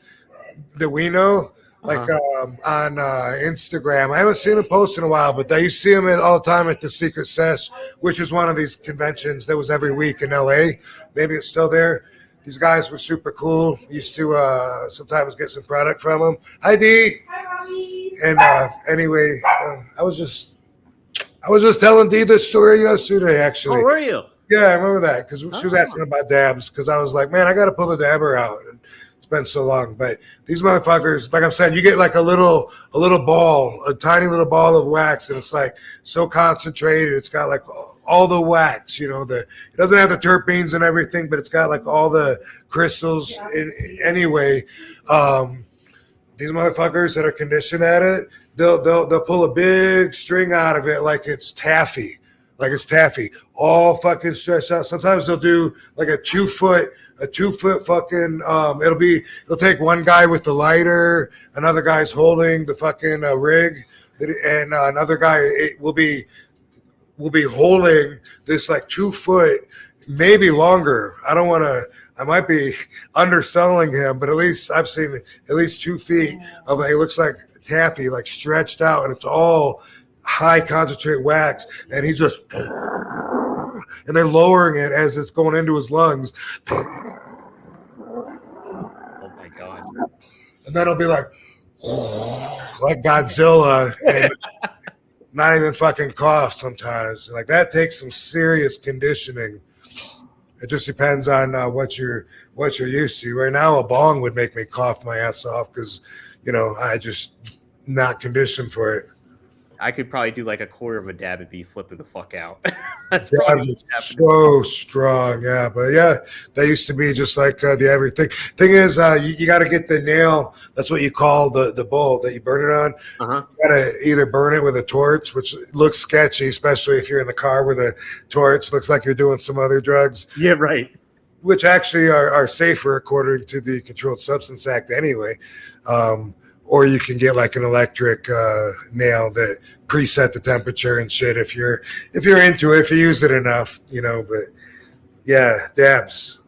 that we know, like on Instagram. I haven't seen him post in a while, but you see him all the time at the Secret Sesh, which is one of these conventions that was every week in LA. Maybe it's still there. These guys were super cool. Used to sometimes get some product from them. Hi, D. Hi, Robbie. And anyway, I was just telling Dee this story yesterday, actually. Oh, were you? Yeah, I remember that because she was asking about dabs because I was like, man, I got to pull the dabber out. And it's been so long. But these motherfuckers, like I'm saying, you get like a little ball, a tiny little ball of wax, and it's like so concentrated. It's got like all the wax, it doesn't have the terpenes and everything, but it's got like all the crystals anyway. These motherfuckers that are conditioned at it, they'll pull a big string out of it like it's taffy, all fucking stretched out. Sometimes they'll do like a 2 foot fucking. They'll take one guy with the lighter, another guy's holding the fucking rig, and another guy will be holding this like 2 foot, maybe longer. I might be underselling him, but at least I've seen at least 2 feet of it. It looks like taffy, like stretched out, and it's all high concentrate wax. And he's just, and they're lowering it as it's going into his lungs. Oh my God. And then it'll be like Godzilla, and not even fucking cough sometimes. Like that takes some serious conditioning. It just depends on what you're used to. Right now, a bong would make me cough my ass off because, I just not conditioned for it. I could probably do like a quarter of a dab and be flipping the fuck out. That's probably so strong, yeah. But yeah, that used to be just like the everything. Thing is, you got to get the nail. That's what you call the bowl that you burn it on. You got to either burn it with a torch, which looks sketchy, especially if you're in the car with a torch. Looks like you're doing some other drugs. Yeah, right. Which actually are safer according to the Controlled Substance Act anyway. Or you can get like an electric nail that preset the temperature and shit if you're into it, if you use it enough, but yeah, dabs.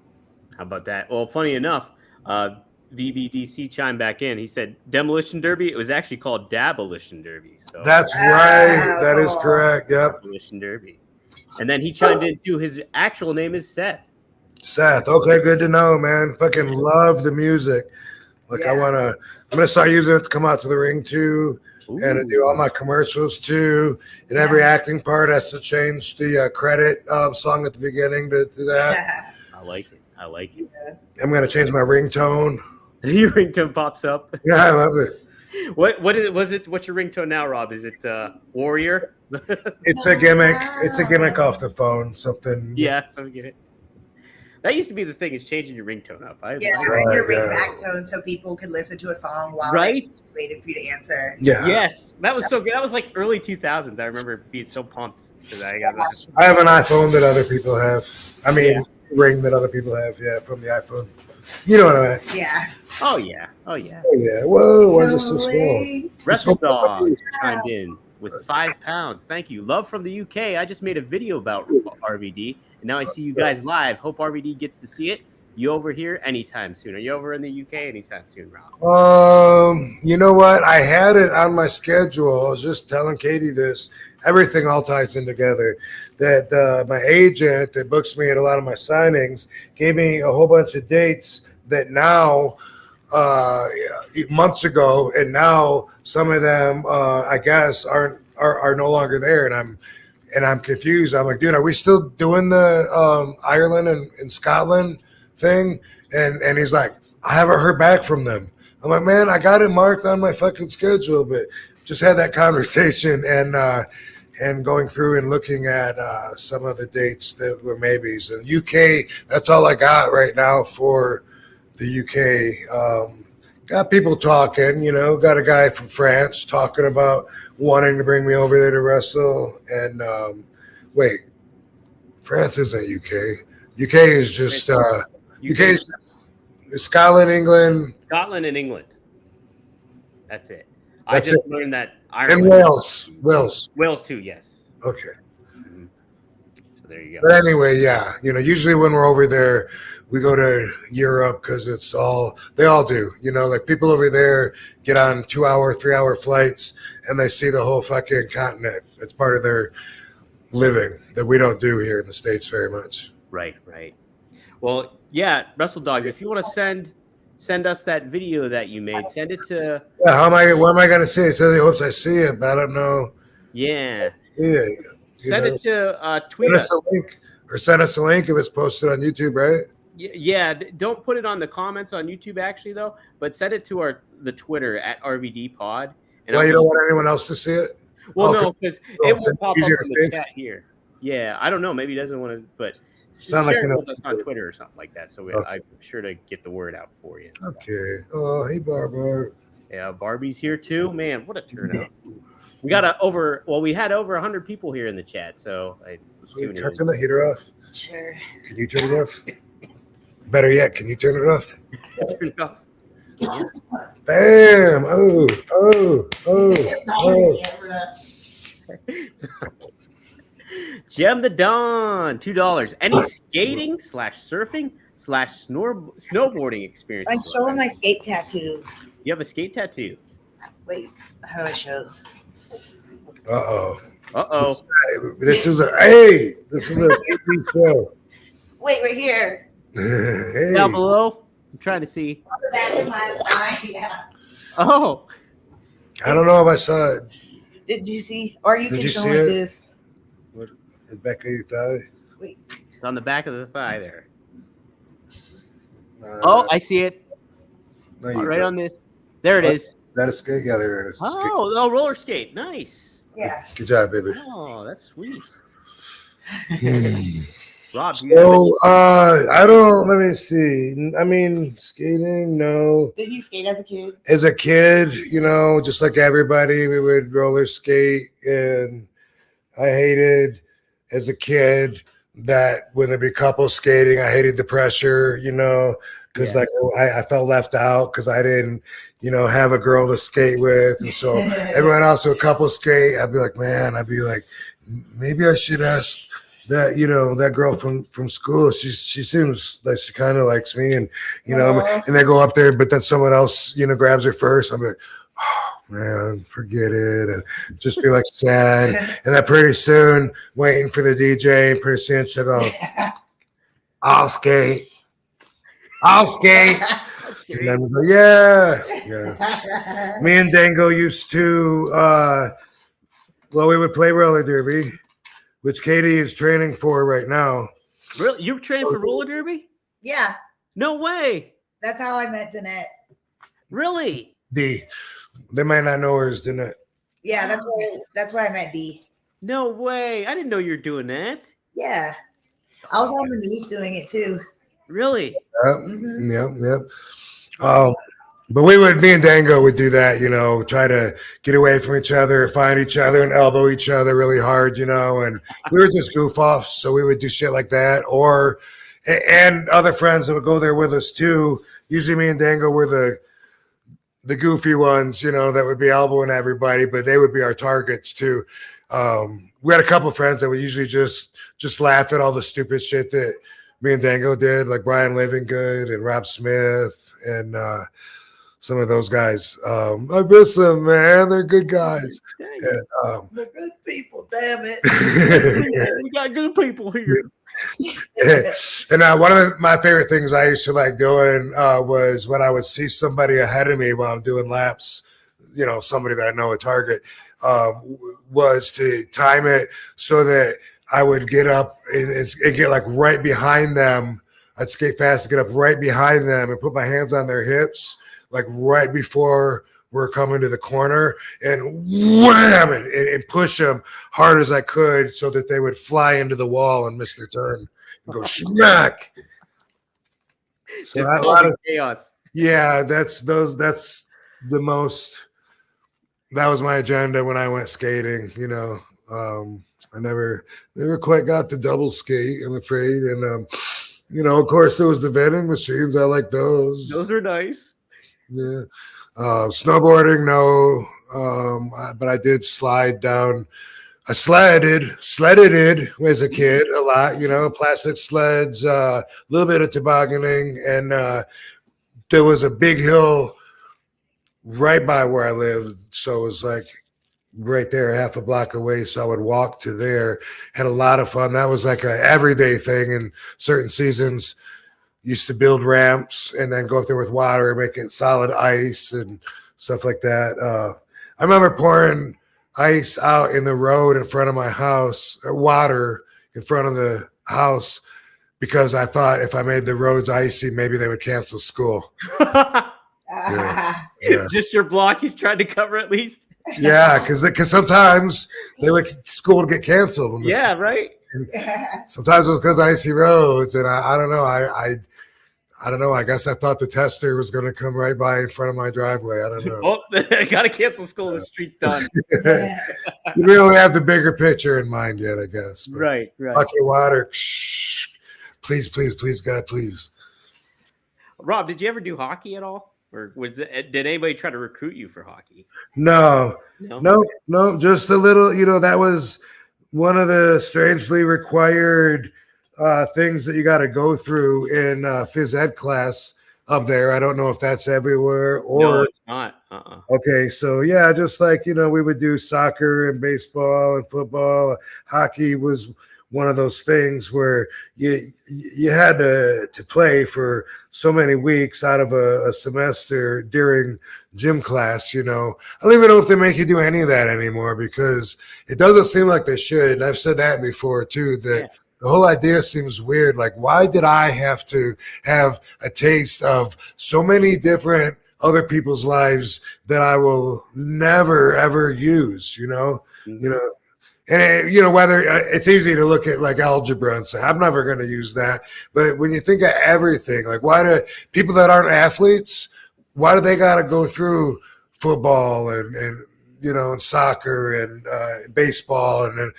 How about that? Well, funny enough, VBDC chimed back in. He said Demolition Derby. It was actually called Dabolition Derby. So that's right. That is correct. Yep. Demolition Derby. And then he chimed in too. His actual name is Seth. Seth. Okay, good to know, man. Fucking love the music. Like I'm gonna start using it to come out to the ring too. Ooh. And to do all my commercials too. And every acting part has to change the credit song at the beginning to that. Yeah. I like it. Yeah. I'm gonna change my ringtone. Your ringtone pops up. Yeah, I love it. What is it? What's your ringtone now, Rob? Is it Warrior? It's a gimmick. It's a gimmick off the phone. Something. Yeah, something. That used to be the thing, is changing your ringtone up. Your ringback tone so people could listen to a song while they waited for you to answer. Yeah. Yes, that was so good. That was like early 2000s. I remember being so pumped because I have an iPhone that other people have. I mean, ring that other people have. Yeah, from the iPhone. You know what I mean? Yeah. Oh yeah. Oh yeah. Oh yeah. Whoa, why is it so small? Wrestle Dog chimed in with 5 pounds. Thank you. Love from the UK. I just made a video about RVD, and now I see you guys live. Hope RVD gets to see it. You over here anytime soon? Are you over in the UK anytime soon, Rob? You know what? I had it on my schedule. I was just telling Katie this. Everything all ties in together. That my agent that books me at a lot of my signings gave me a whole bunch of dates that now months ago, and now some of them I guess are no longer there, and I'm confused. I'm like, dude, are we still doing the Ireland and Scotland thing? And he's like, I haven't heard back from them. I'm like, man, I got it marked on my fucking schedule, but just had that conversation and going through and looking at some of the dates that were maybes. And UK, that's all I got right now for the UK. Got people talking, got a guy from France talking about wanting to bring me over there to wrestle. And wait, France isn't UK. UK is just UK is Scotland, England. Scotland and England. That's it. That's I just it. learned that And Ireland. Wales too, yes. Okay. Mm-hmm. So there you go. But anyway, yeah, usually when we're over there, we go to Europe because they all do, like people over there get on 2-hour, 3-hour flights and they see the whole fucking continent. It's part of their living that we don't do here in the States very much. Right. Well, yeah, Wrestle Dogs, if you want to send us that video that you made, send it to... Yeah, what am I going to see? It says he hopes I see it, but I don't know. Yeah. Yeah. Send it to tweet us. Send us a link if it's posted on YouTube, right? Yeah, don't put it on the comments on YouTube actually though, but send it to the Twitter at RVD Pod. And you don't want anyone else to see it? Well, no, because it will pop up in the save? chat here. Yeah, I don't know. Maybe he doesn't want to, but Sound share like it with us on Twitter or something like that. So I'm sure to get the word out for you. Okay. Oh, hey, Barbara. Yeah, Barbie's here too. Man, what a turnout. We had over 100 people here in the chat. So can I turn the heater off? Sure. Can you turn it off? Better yet, can you turn it off? Turn it off. Bam! Oh! Gem the Dawn, $2. Any skating / surfing / snowboarding experience? I'm showing my skate tattoo. You have a skate tattoo? Wait, how do I show? Uh-oh. This is a TV show. Wait, right here. Hey. Down below? I'm trying to see. On the back of my eye, yeah. Oh. I don't know if I saw it. Did you see? Or you Did can you show see like it? this. What? The back of your thigh? Wait. It's on the back of the thigh there. Oh, I see it. No, Right on this. There it is. Is that a skate? Yeah, there it is. Oh, roller skate. Nice. Yeah. Good job, baby. Oh, that's sweet. Hmm. Rob, I don't. Let me see. I mean, skating. No. Did you skate as a kid? As a kid, just like everybody, we would roller skate, and I hated as a kid that when there'd be couples skating, I hated the pressure, because I felt left out because I didn't, have a girl to skate with, and so everyone else would couple skate. I'd be like, maybe I should ask that, that girl from school. She seems like she kind of likes me, and and they go up there, but then someone else, grabs her first. I'm like, oh man, forget it, and just be like sad. And then pretty soon, waiting for the DJ, and pretty soon she'll go, I'll skate. And then we go, yeah. Me and Dango used to, we would play roller derby, which Katie is training for right now. Really? You're training for roller derby? Yeah. No way. That's how I met Danette. Really? They might not know her as Danette. Yeah, that's where I met D. No way. I didn't know you were doing that. Yeah. I was on the news doing it too. Really? Yep. But me and Dango would do that, try to get away from each other, find each other, and elbow each other really hard, and we were just goof offs. So we would do shit like that, and other friends that would go there with us too, usually me and Dango were the goofy ones, you know, that would be elbowing everybody, but they would be our targets too. We had a couple friends that would usually just laugh at all the stupid shit that me and Dango did, like Brian Livingood and Rob Smith and some of those guys. I miss them, man. They're good guys. And, they're good people, damn it. We got good people here. And one of my favorite things I used to like doing was when I would see somebody ahead of me while I'm doing laps, you know, somebody that I know a target, was to time it so that I would get up and get like right behind them. I'd skate fast to get up right behind them and put my hands on their hips, like right before we're coming to the corner, and wham it and push them hard as I could so that they would fly into the wall and miss their turn and go smack. So Just a lot of chaos. Yeah, that's the most. That was my agenda when I went skating. You know, I never quite got the double skate, I'm afraid. And you know, of course, there was the vending machines. I like those. Those are nice. Yeah. Snowboarding, no. But I did slide down. I sledded as a kid a lot, you know, plastic sleds, a little bit of tobogganing. And there was a big hill right by where I lived. So it was like right there, half a block away. So I would walk to there. Had a lot of fun. That was like an everyday thing in certain seasons. Used to build ramps and then go up there with water and make it solid ice and stuff like that. I remember pouring ice out in the road in front of my house, or water in front of the house, because I thought if I made the roads icy, maybe they would cancel school. Yeah. Just your block you tried to cover at least. Yeah, because sometimes school would get canceled. Yeah, right. Sometimes it was because of icy roads, and I don't know. I don't know. I guess I thought the tester was going to come right by in front of my driveway. I don't know. Oh, I got to cancel school. The street's done. You really have the bigger picture in mind yet, I guess. But right. bucket of water. Please, God, please. Rob, did you ever do hockey at all? Or did anybody try to recruit you for hockey? No. Just a little, you know, that was one of the strangely required things that you got to go through in phys ed class up there. I don't know if that's everywhere or no, it's not. Okay, so yeah, just like, you know, we would do soccer and baseball and football. Hockey was one of those things where you had to play for so many weeks out of a semester during gym class, you know. I don't even know if they make you do any of that anymore, because it doesn't seem like they should. And I've said that before too, that the whole idea seems weird. Like, why did I have to have a taste of so many different other people's lives that I will never, ever use, you know? Mm-hmm. You know, and, you know, whether it's easy to look at like algebra and say, I'm never going to use that. But when you think of everything, like, why do people that aren't athletes, why do they got to go through football and you know, and soccer and baseball? And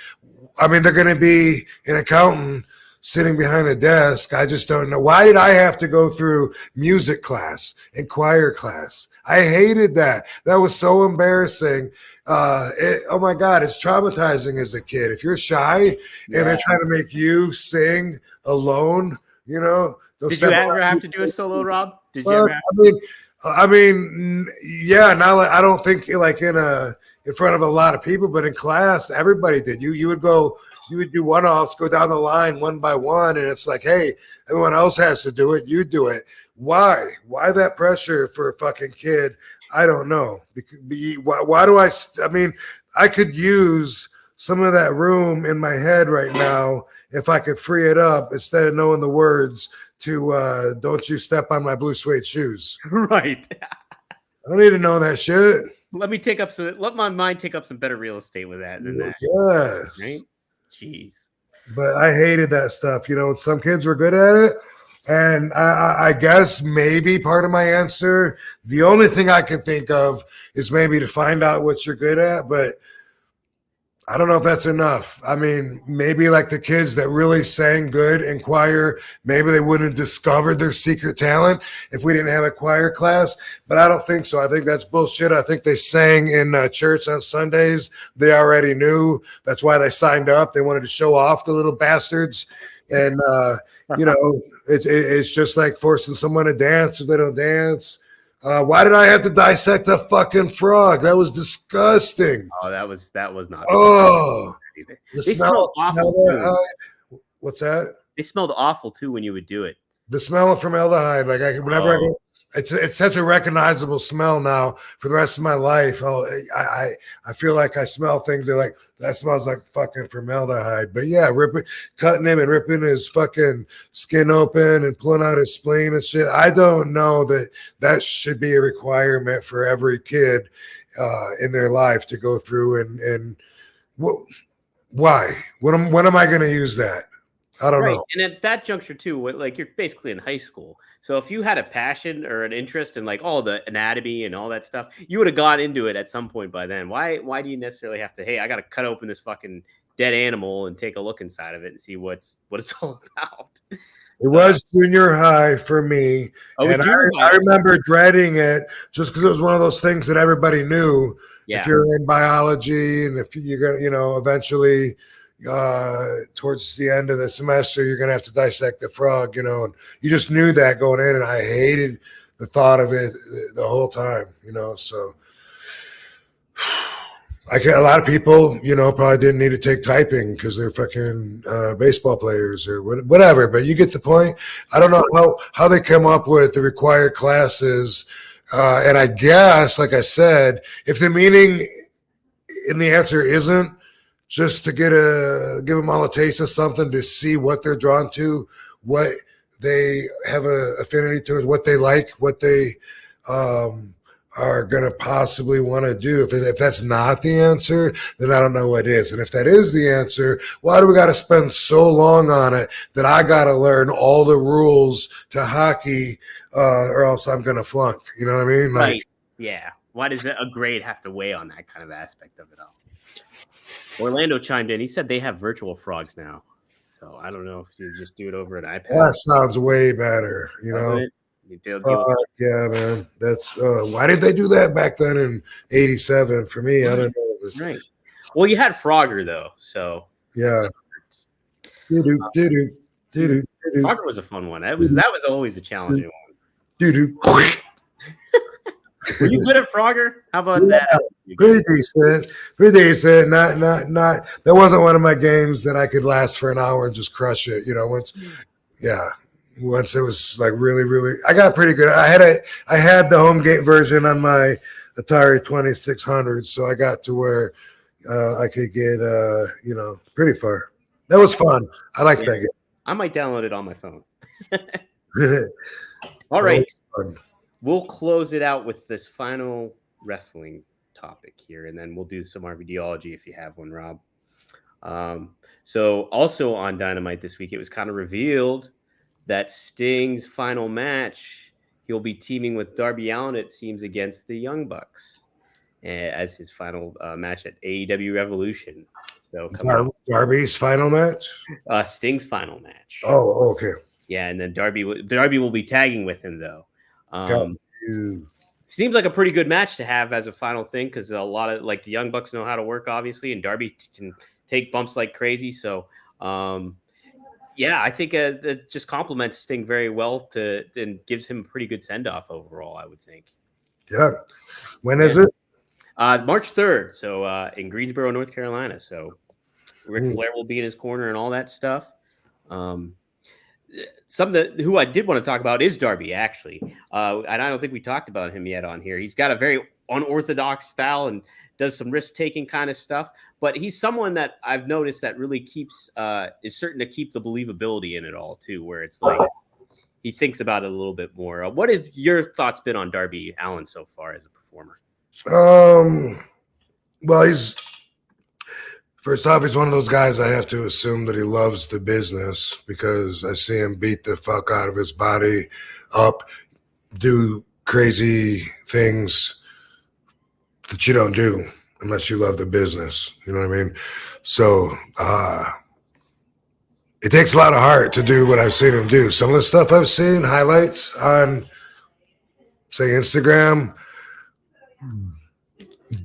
I mean, they're going to be an accountant sitting behind a desk. I just don't know. Why did I have to go through music class and choir class? I hated that. That was so embarrassing. Oh my God, it's traumatizing as a kid. If you're shy and they're trying to make you sing alone, you know. Did you ever have to do a solo, Rob? Did you ever have I mean, yeah. Now I don't think like in front of a lot of people, but in class, everybody did. You would do one-offs, go down the line one by one, and it's like, hey, everyone else has to do it. You do it. Why? Why that pressure for a fucking kid? I don't know. Why do I mean, I could use some of that room in my head right now if I could free it up instead of knowing the words to "Don't you step on my blue suede shoes." Right. I don't need to know that shit. Let my mind take up some better real estate with that than that. Yes. Right? Jeez. But I hated that stuff. You know, some kids were good at it. And I guess maybe part of my answer, the only thing I can think of is maybe to find out what you're good at. But I don't know if that's enough. I mean, maybe like the kids that really sang good in choir, maybe they wouldn't have discovered their secret talent if we didn't have a choir class. But I don't think so. I think that's bullshit. I think they sang in church on Sundays. They already knew. That's why they signed up. They wanted to show off, the little bastards. And, you know, it's just like forcing someone to dance if they don't dance. Why did I have to dissect a fucking frog? That was disgusting. Oh, that was not. Oh, they smelled awful too. What's that? They smelled awful too when you would do it. The smell of formaldehyde, like whenever I go, it's such a recognizable smell now for the rest of my life. I feel like I smell things. They're like, that smells like fucking formaldehyde. But yeah, cutting him and ripping his fucking skin open and pulling out his spleen and shit. I don't know that should be a requirement for every kid in their life to go through. And why? When am I going to use that? I don't know. And at that juncture too, like you're basically in high school. So if you had a passion or an interest in like all the anatomy and all that stuff, you would have gone into it at some point by then. Why do you necessarily have to, hey, I got to cut open this fucking dead animal and take a look inside of it and see what it's all about? It was junior high for me. And I remember dreading it just because it was one of those things that everybody knew. Yeah. If you're in biology and if you're going to, you know, eventually towards the end of the semester, you're going to have to dissect the frog, you know, and you just knew that going in. And I hated the thought of it the whole time, you know, so a lot of people, you know, probably didn't need to take typing because they're fucking baseball players or whatever. But you get the point. I don't know how they come up with the required classes. And I guess, like I said, if the meaning in the answer isn't just to give them all a taste of something to see what they're drawn to, what they have an affinity towards, what they like, what they are going to possibly want to do. If that's not the answer, then I don't know what is. And if that is the answer, why do we got to spend so long on it that I got to learn all the rules to hockey or else I'm going to flunk? You know what I mean? Like, right. Yeah. Why does a grade have to weigh on that kind of aspect of it all? Orlando chimed in. He said they have virtual frogs now. So I don't know if you just do it over an iPad. That sounds way better, you know? Yeah, man. That's why did they do that back then in '87? For me, I don't know. Right. Well, you had Frogger though, so yeah. Frogger was a fun one. That was always a challenging one. Were you good at Frogger? How about that? Pretty decent. Not. That wasn't one of my games that I could last for an hour and just crush it. You know, once it was like really, really, I got pretty good. I had the home gate version on my Atari 2600, so I got to where I could get you know, pretty far. That was fun. I like that game. I might download it on my phone. All right. We'll close it out with this final wrestling topic here, and then we'll do some RVDiology if you have one, Rob. So also on Dynamite this week, it was kind of revealed that Sting's final match, he'll be teaming with Darby Allin, it seems, against the Young Bucks as his final match at AEW Revolution. So Darby's final match? Sting's final match. Oh, okay. Yeah, and then Darby will be tagging with him, though. Seems like a pretty good match to have as a final thing because a lot of like the Young Bucks know how to work, obviously, and Darby can take bumps like crazy. So, yeah, I think it just complements Sting very well and gives him a pretty good send off overall, I would think. Yeah. When is it? March 3rd. So in Greensboro, North Carolina. So Ric Flair will be in his corner and all that stuff. Who I did want to talk about is Darby, actually. And I don't think we talked about him yet on here. He's got a very unorthodox style and does some risk-taking kind of stuff. But he's someone that I've noticed that really is certain to keep the believability in it all, too, where it's like he thinks about it a little bit more. What have your thoughts been on Darby Allin so far as a performer? Well, first off, he's one of those guys I have to assume that he loves the business because I see him beat the fuck out of his body up, do crazy things that you don't do unless you love the business. You know what I mean? So it takes a lot of heart to do what I've seen him do. Some of the stuff I've seen, highlights on, say, Instagram,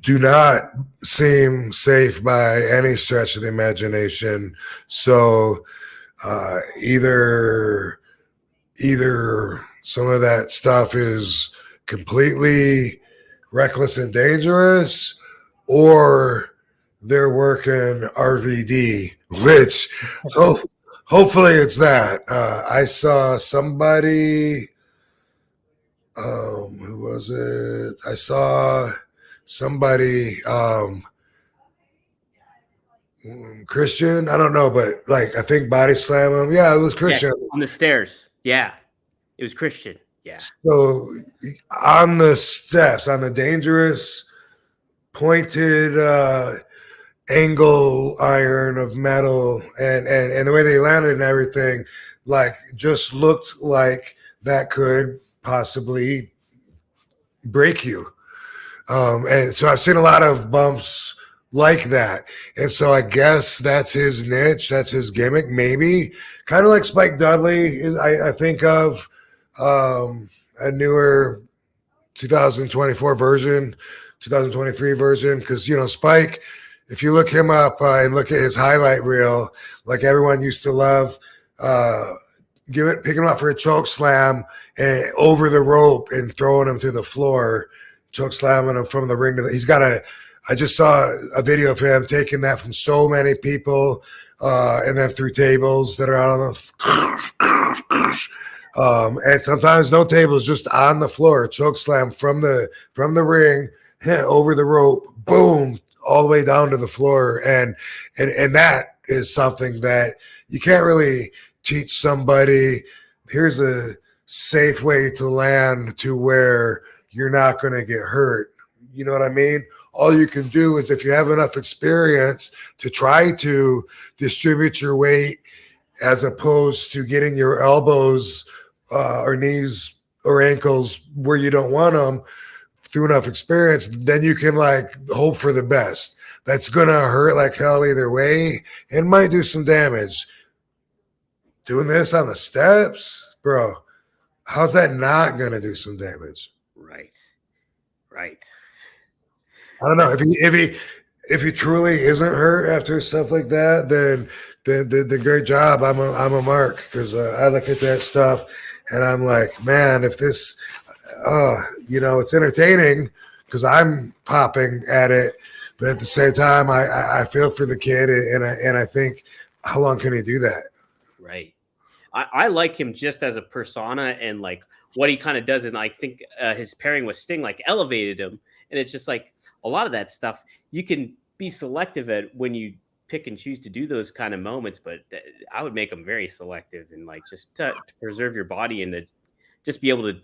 do not seem safe by any stretch of the imagination. So either some of that stuff is completely reckless and dangerous, or they're working RVD, which hopefully it's that. I saw somebody, who was it? I saw somebody, Christian, I don't know, but like I think body slam him. Yeah, it was Christian. Yes, on the stairs. Yeah, it was Christian. Yeah. So on the steps, on the dangerous pointed angle iron of metal, and the way they landed and everything, like just looked like that could possibly break you. And so I've seen a lot of bumps like that. And so I guess that's his niche. That's his gimmick, maybe. Kind of like Spike Dudley, I think of a newer 2024 version, 2023 version. Because, you know, Spike, if you look him up and look at his highlight reel, like everyone used to love, picking him up for a choke slam and over the rope and throwing him to the floor, choke slamming him from the ring. He's got I just saw a video of him taking that from so many people, and then through tables that are out on the, and sometimes no tables, just on the floor, choke slam from the ring, over the rope, boom, all the way down to the floor, and that is something that you can't really teach somebody. Here's a safe way to land to where you're not going to get hurt. You know what I mean? All you can do is, if you have enough experience, to try to distribute your weight as opposed to getting your elbows or knees or ankles where you don't want them, through enough experience, then you can like hope for the best. That's going to hurt like hell either way and might do some damage. Doing this on the steps, bro, how's that not going to do some damage? Right. I don't know if he truly isn't hurt after stuff like that, then the great job. I'm a mark, because I look at that stuff and I'm like, man, if this, you know, it's entertaining because I'm popping at it, but at the same time, I feel for the kid, and I think, how long can he do that? Right. I like him just as a persona, and like what he kind of does, and I think his pairing with Sting like elevated him, and it's just like a lot of that stuff you can be selective at when you pick and choose to do those kind of moments, but I would make them very selective, and like just to preserve your body and to just be able to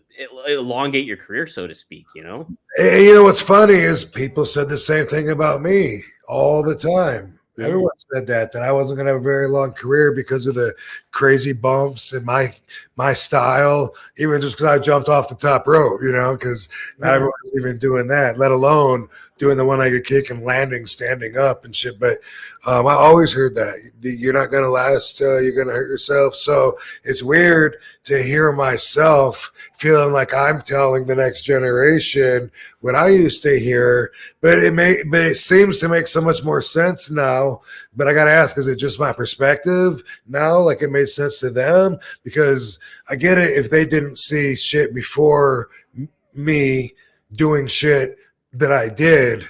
elongate your career, so to speak, you know? And you know what's funny is people said the same thing about me all the time. Everyone said that I wasn't going to have a very long career because of the crazy bumps and my style, even just because I jumped off the top rope, you know, because not everyone's even doing that, let alone doing the one-legged kick and landing, standing up and shit. But I always heard that you're not going to last, you're going to hurt yourself. So it's weird to hear myself feeling like I'm telling the next generation what I used to hear, but it seems to make so much more sense now. But I got to ask, is it just my perspective now? Like it made sense to them? Because I get it if they didn't see shit before me doing shit that I did.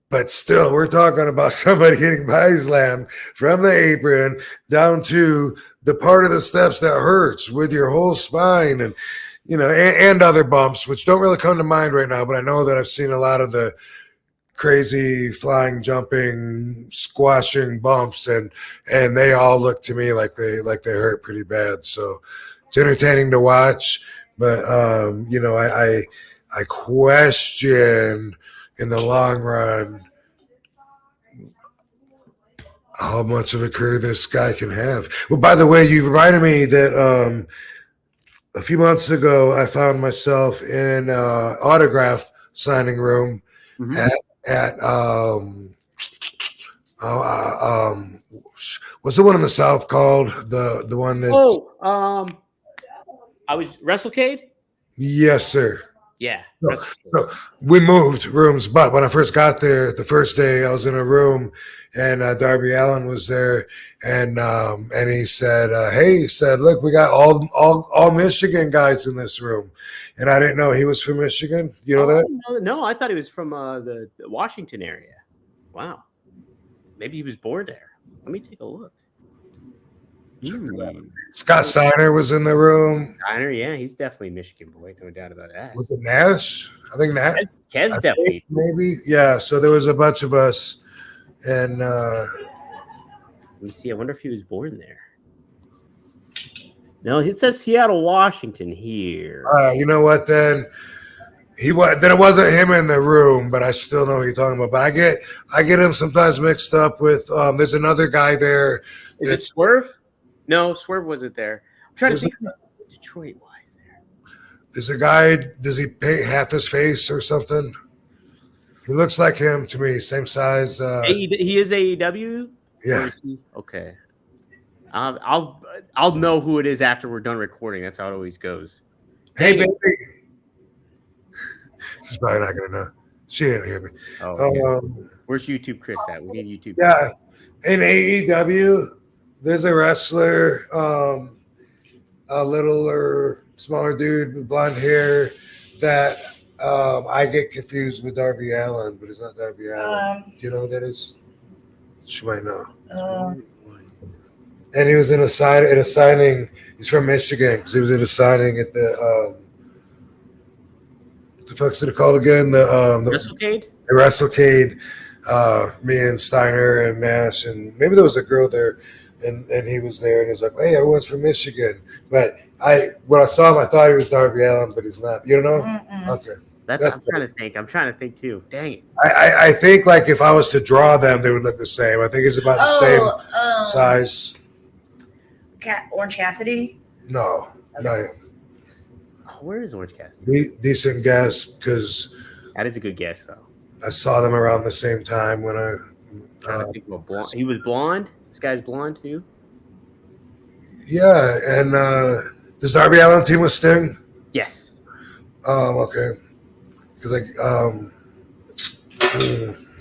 But still, we're talking about somebody getting body slammed from the apron down to the part of the steps that hurts with your whole spine, and you know, and other bumps, which don't really come to mind right now. But I know that I've seen a lot of the crazy flying, jumping, squashing bumps, and they all look to me like they hurt pretty bad. So it's entertaining to watch, but you know, I question in the long run how much of a career this guy can have. Well, by the way, you reminded me that a few months ago I found myself in an autograph signing room at what's the one in the South called? The one that's I was WrestleCade. Yes, sir. Yeah. So we moved rooms, but when I first got there, the first day I was in a room, and Darby Allin was there, and he said, "Hey," he said, "Look, we got all Michigan guys in this room," and I didn't know he was from Michigan. You know that? No, I thought he was from the Washington area. Wow, maybe he was born there. Let me take a look. Scott Steiner was in the room. Steiner, yeah, he's definitely a Michigan boy, no doubt about that. Was it Nash? I think Nash. Kev's definitely. Maybe, yeah. So there was a bunch of us, and let me see. I wonder if he was born there. No, it says Seattle, Washington here. You know what? Then it wasn't him in the room, but I still know who you're talking about. But I get him sometimes mixed up with. There's another guy there. Is it Swerve? No, Swerve wasn't there. I'm trying to think who Detroit was there. There's a guy, does he paint half his face or something? He looks like him to me, same size. He is AEW? Yeah. Okay. I'll know who it is after we're done recording. That's how it always goes. Hey, baby. This is probably not going to know. She didn't hear me. Where's YouTube Chris at? We need YouTube. Yeah. In AEW, there's a wrestler, a littler, smaller dude with blonde hair that I get confused with Darby Allin, but it's not Darby Allin. Do you know who that is? She might know. And he was in a signing. He's from Michigan because he was in a signing at the what the fuck's it called again? The WrestleCade? The WrestleCade. Me and Steiner and Nash, and maybe there was a girl there. And he was there, and he was like, "Hey, everyone's from Michigan." But when I saw him, I thought he was Darby Allin, but he's not. You don't know? Okay. I'm trying to think too. Dang it. I think like if I was to draw them, they would look the same. I think it's about the same size. Orange Cassidy? No, no. Where is Orange Cassidy? Decent guess, because that is a good guess, though. I saw them around the same time when he was blonde. This guy's blonde too. Yeah, and does Darby Allin team with Sting? Yes. Okay. Because let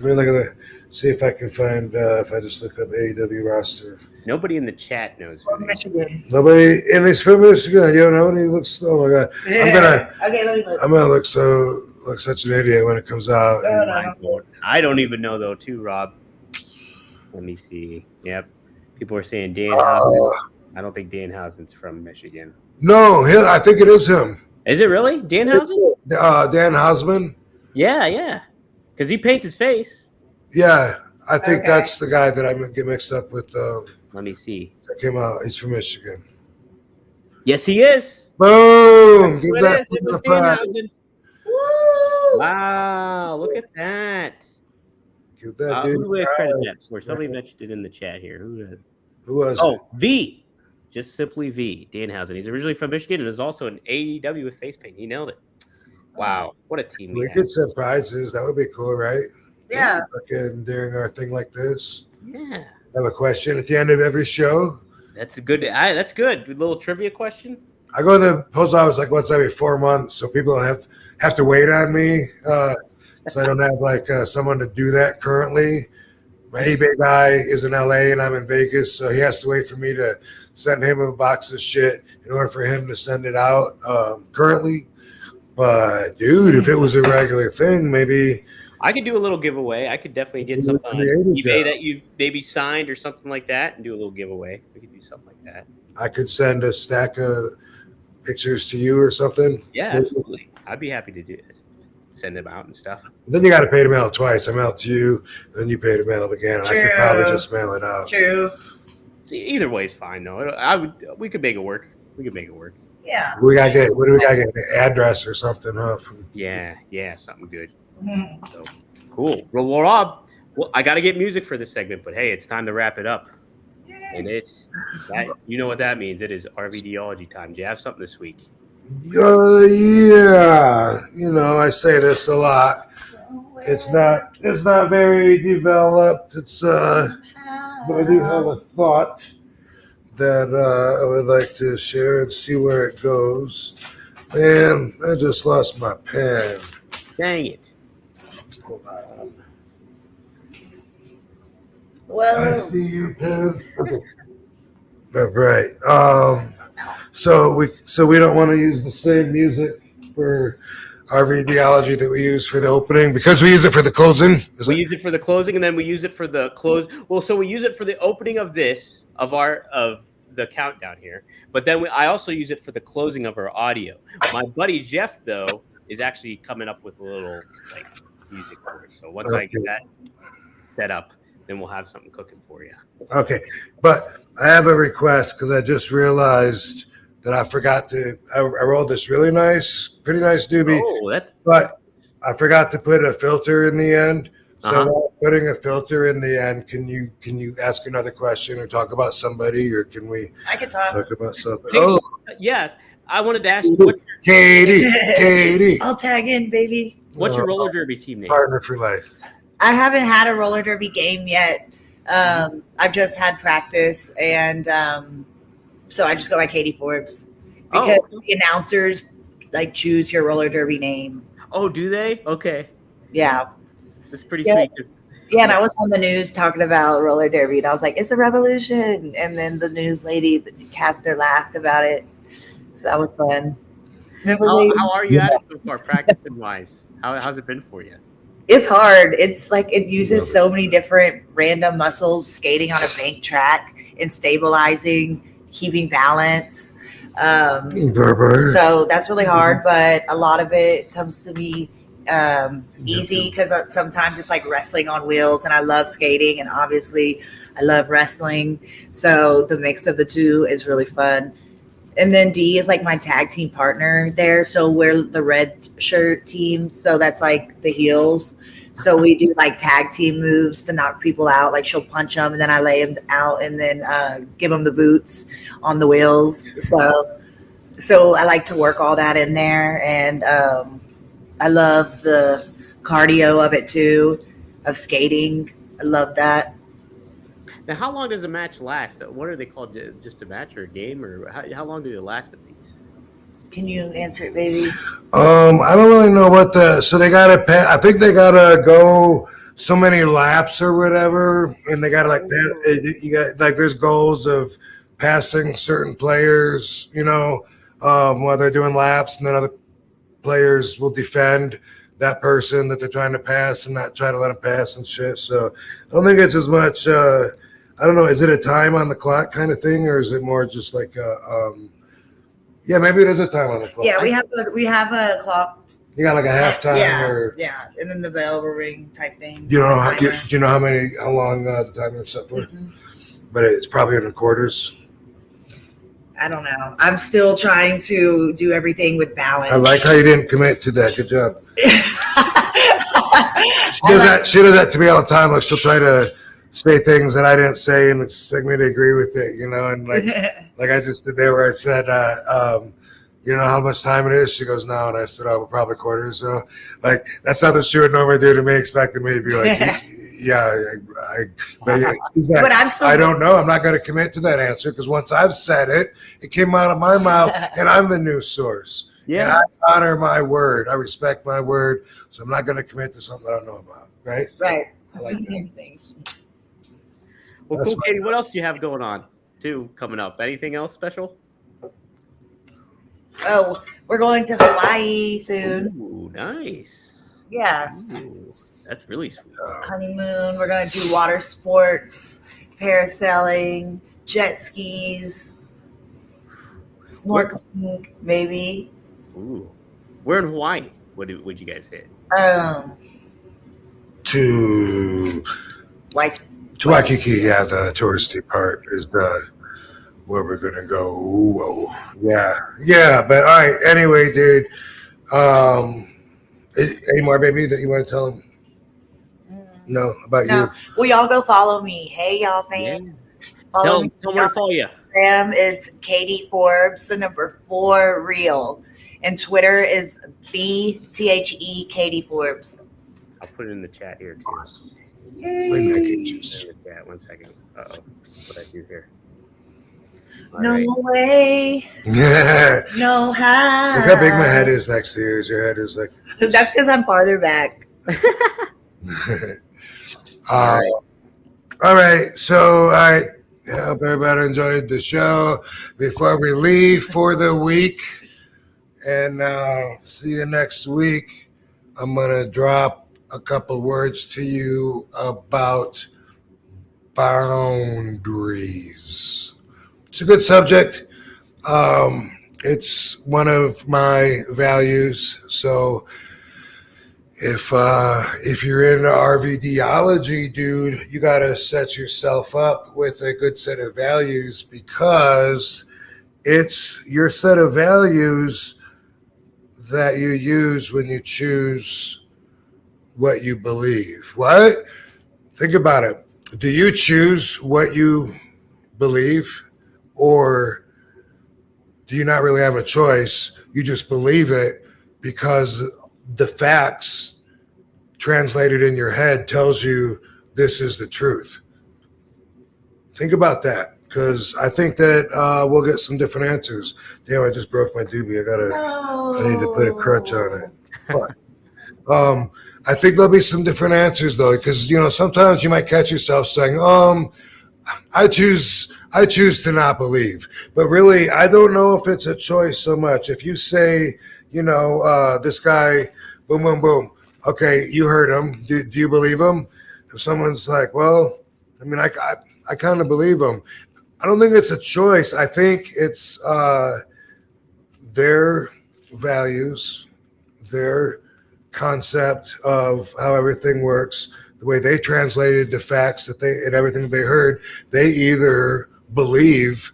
me look at that. See if I can find if I just look up AEW roster. Nobody in the chat knows. Michigan. Nobody, and he's from Michigan. You don't know, and he looks. Oh my god! Let me look. I'm gonna look such an idiot when it comes out. I don't even know though, too, Rob. Let me see. Yep. People are saying Danhausen. I don't think Danhausen's from Michigan. No, I think it is him. Is it really? Danhausen? Danhausen? Yeah. Because he paints his face. Yeah. I think that's the guy that I get mixed up with. Let me see. That came out. He's from Michigan. Yes, he is. Boom! Give that a prize. Woo! Wow, look at that. Give that dude who would have credited that for? Somebody mentioned it in the chat here. Who was it? V. Just simply V. Danhausen. He's originally from Michigan and is also an AEW with face paint. He nailed it. Wow, what a team we could send prizes. That would be cool, right? Yeah. Fucking during our thing like this. Yeah. I have a question at the end of every show. That's a good. That's good. A little trivia question. I go to the post office like once every 4 months, so people have to wait on me. So I don't have like someone to do that currently. My eBay guy is in LA and I'm in Vegas, so he has to wait for me to send him a box of shit in order for him to send it out currently. But dude, if it was a regular thing, maybe I could do a little giveaway. I could definitely get something on eBay that you maybe signed or something like that and do a little giveaway. We could do something like that. I could send a stack of pictures to you or something. Yeah, absolutely. I'd be happy to do it. Send them out and stuff. Then you got to pay to mail it twice. I mail it to you, then you pay to mail it again. I could probably just mail it out. True. See, either way is fine though. We could make it work. Yeah. What do we got to get? An address or something, huh? Yeah, something good. Mm-hmm. So cool. Well, Rob, I got to get music for this segment, but hey, it's time to wrap it up. Yay. And it's that. You know what that means? It is RVDiology time. Do you have something this week? Yeah. You know, I say this a lot. It's not very developed. It's but I do have a thought that I would like to share and see where it goes. Man, I just lost my pen. Dang it. Hold on. Well, I see you, pen. All right. So we don't want to use the same music for RVDiology that we use for the opening because we use it for the closing. We use it for the closing, and then we use it for the close. Well, so we use it for the opening of the countdown here, but then I also use it for the closing of our audio. My buddy Jeff, though, is actually coming up with a little like music for it. So once I get that set up, then we'll have something cooking for you. Okay, but I have a request because I just realized that I forgot to. I rolled this pretty nice doobie. Oh, but I forgot to put a filter in the end. So while putting a filter in the end, can you ask another question or talk about somebody, or can we? I can talk about something. Katie, yeah, I wanted to ask you, Katie. I'll tag in, baby. What's your roller derby team name? Partner for life. I haven't had a roller derby game yet. I've just had practice, and so I just go by Katie Forbes because the announcers like choose your roller derby name. Oh, do they? Okay. Yeah. That's pretty sweet. Yeah, and I was on the news talking about roller derby, and I was like, "It's a revolution!" And then the news lady, the caster, laughed about it, so that was fun. How are you at it so far, practicing wise? How's it been for you? It's hard. It's like it uses so many different random muscles, skating on a bank track and stabilizing, keeping balance. So that's really hard, but a lot of it comes to me easy because sometimes it's like wrestling on wheels, and I love skating, and obviously I love wrestling. So the mix of the two is really fun. And then D is like my tag team partner there. So we're the red shirt team. So that's like the heels. So we do like tag team moves to knock people out. Like she'll punch them and then I lay them out and then give them the boots on the wheels. So I like to work all that in there. And I love the cardio of it too, of skating. I love that. Now, how long does a match last? What are they called? Just a match or a game, or how long do they last at these? Can you answer it, baby? I don't really know so they gotta pay. I think they gotta go so many laps or whatever, and they gotta you got like there's goals of passing certain players, while they're doing laps, and then other players will defend that person that they're trying to pass and not try to let them pass and shit. So I don't think it's as much. I don't know. Is it a time on the clock kind of thing, or is it more just like yeah, maybe it is a time on the clock. Yeah, we have a clock. You got like a halftime, and then the bell will ring type thing. Do you know how long the timer is set for? Mm-hmm. But it's probably in the quarters. I don't know. I'm still trying to do everything with balance. I like how you didn't commit to that. Good job. She does that to me all the time. Like she'll try to say things that I didn't say and expect me to agree with it, and like I just did there where I said, you know how much time it is? She goes, no, and I said, oh, probably quarters. So like that's something she would normally do to me, expecting me to be like, I don't know. I'm not going to commit to that answer because once I've said it, it came out of my mouth, and I'm the news source. Yeah, and I honor my word. I respect my word, so I'm not going to commit to something I don't know about. Right. Right. I like that. Things. Well, cool, Katie. What else do you have going on too coming up? Anything else special? Oh, we're going to Hawaii soon. Ooh, nice. Yeah. Ooh, that's really sweet. Honeymoon. We're going to do water sports, parasailing, jet skis, snorkeling, maybe. Ooh. Where in Hawaii would you guys hit? To Waikiki, yeah, the touristy part is where we're gonna go. Whoa. Yeah. But all right. Anyway, dude. Any more, baby, that you want to tell them? No, about you. Well, y'all go follow me. Hey, y'all, fans. Yeah. Follow me. Tell me to follow you. Instagram, it's Katie Forbes, the number 4 real, and Twitter is the THE Katie Forbes. I'll put it in the chat here too. Yay. In the chat. 1 second. Uh-oh. What I do here. All No right. way. Yeah. No how. Look how big my head is next to yours. Your head is like. That's because I'm farther back. All right. So I hope everybody enjoyed the show. Before we leave for the week, and see you next week, I'm gonna drop a couple words to you about boundaries. It's a good subject. It's one of my values. So if you're into RVDiology, dude, you got to set yourself up with a good set of values, because it's your set of values that you use when you choose what you believe. What? Think about it. Do you choose what you believe, or do you not really have a choice? You just believe it because the facts translated in your head tells you this is the truth. Think about that, because I think that we'll get some different answers. Damn, I just broke my doobie. I need to put a crutch on it. But, I think there'll be some different answers though, because sometimes you might catch yourself saying, I choose to not believe. But really, I don't know if it's a choice so much. If you say, this guy, boom, boom, boom. Okay, you heard him. Do you believe him? If someone's like, well, I mean, I kind of believe him. I don't think it's a choice. I think it's their values, their concept of how everything works, the way they translated the facts and everything they heard. They either believe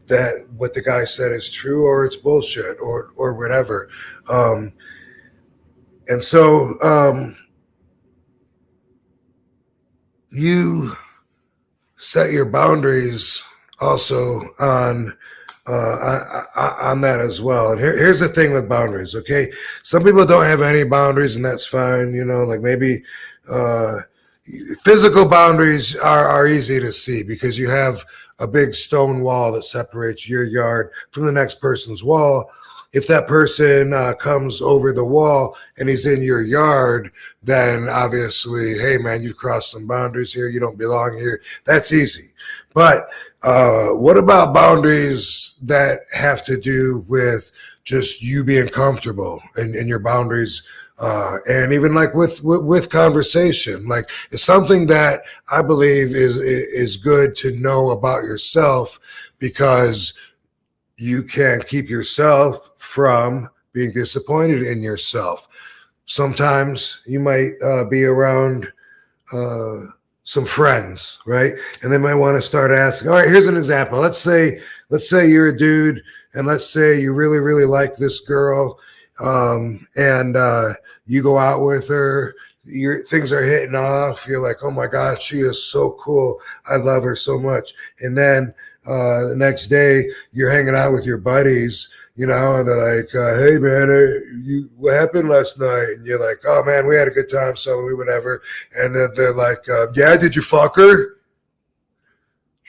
that what the guy said is true, or it's bullshit, or whatever. And so you set your boundaries also on that as well. And here's the thing with boundaries, okay? Some people don't have any boundaries, and that's fine. Like maybe physical boundaries are easy to see because you have a big stone wall that separates your yard from the next person's wall. If that person comes over the wall and he's in your yard, then obviously, hey man, you've crossed some boundaries here. You don't belong here. That's easy. But what about boundaries that have to do with just you being comfortable in your boundaries? And even like with conversation, like it's something that I believe is good to know about yourself, because you can keep yourself from being disappointed in yourself. Sometimes you might be around some friends, right? And they might want to start asking, all right, here's an example. Let's say you're a dude, and let's say you really, really like this girl, and you go out with her, things are hitting off. You're like, oh my gosh, she is so cool. I love her so much. And then the next day you're hanging out with your buddies, and they're like, hey man, what happened last night? And you're like, oh man, we had a good time, so we whatever. And then they're like, yeah, did you fuck her?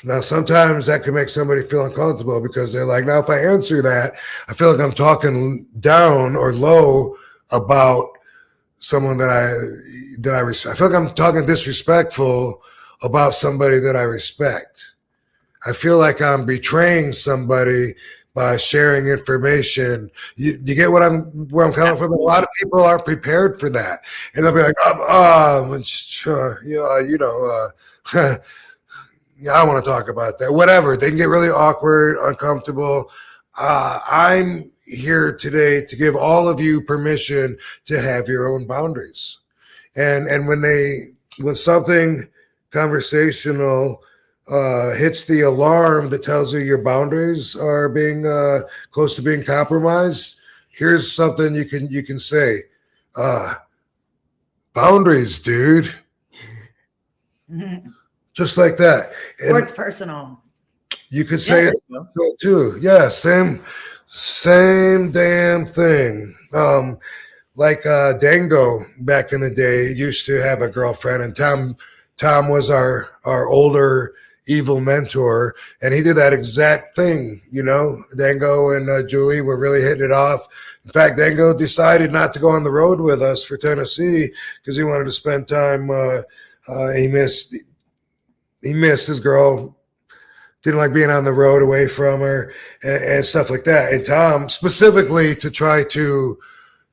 Now, sometimes that can make somebody feel uncomfortable, because they're like, now if I answer that, I feel like I'm talking down or low about someone that I respect. I feel like I'm talking disrespectful about somebody that I respect. I feel like I'm betraying somebody by sharing information. You get where I'm coming from? A lot of people aren't prepared for that, and they'll be like, yeah, I don't want to talk about that. Whatever. They can get really awkward, uncomfortable. I'm here today to give all of you permission to have your own boundaries. And when something conversational hits the alarm that tells you your boundaries are being close to being compromised, here's something you can say. Boundaries, dude. Just like that. Or it's personal. You could say it too. Yeah, same damn thing. like Dango back in the day used to have a girlfriend, and Tom was our older evil mentor, and he did that exact thing. Dango and Julie were really hitting it off. In fact, Dango decided not to go on the road with us for Tennessee because he wanted to spend time. He missed his girl. Didn't like being on the road away from her and stuff like that. And Tom, specifically to try to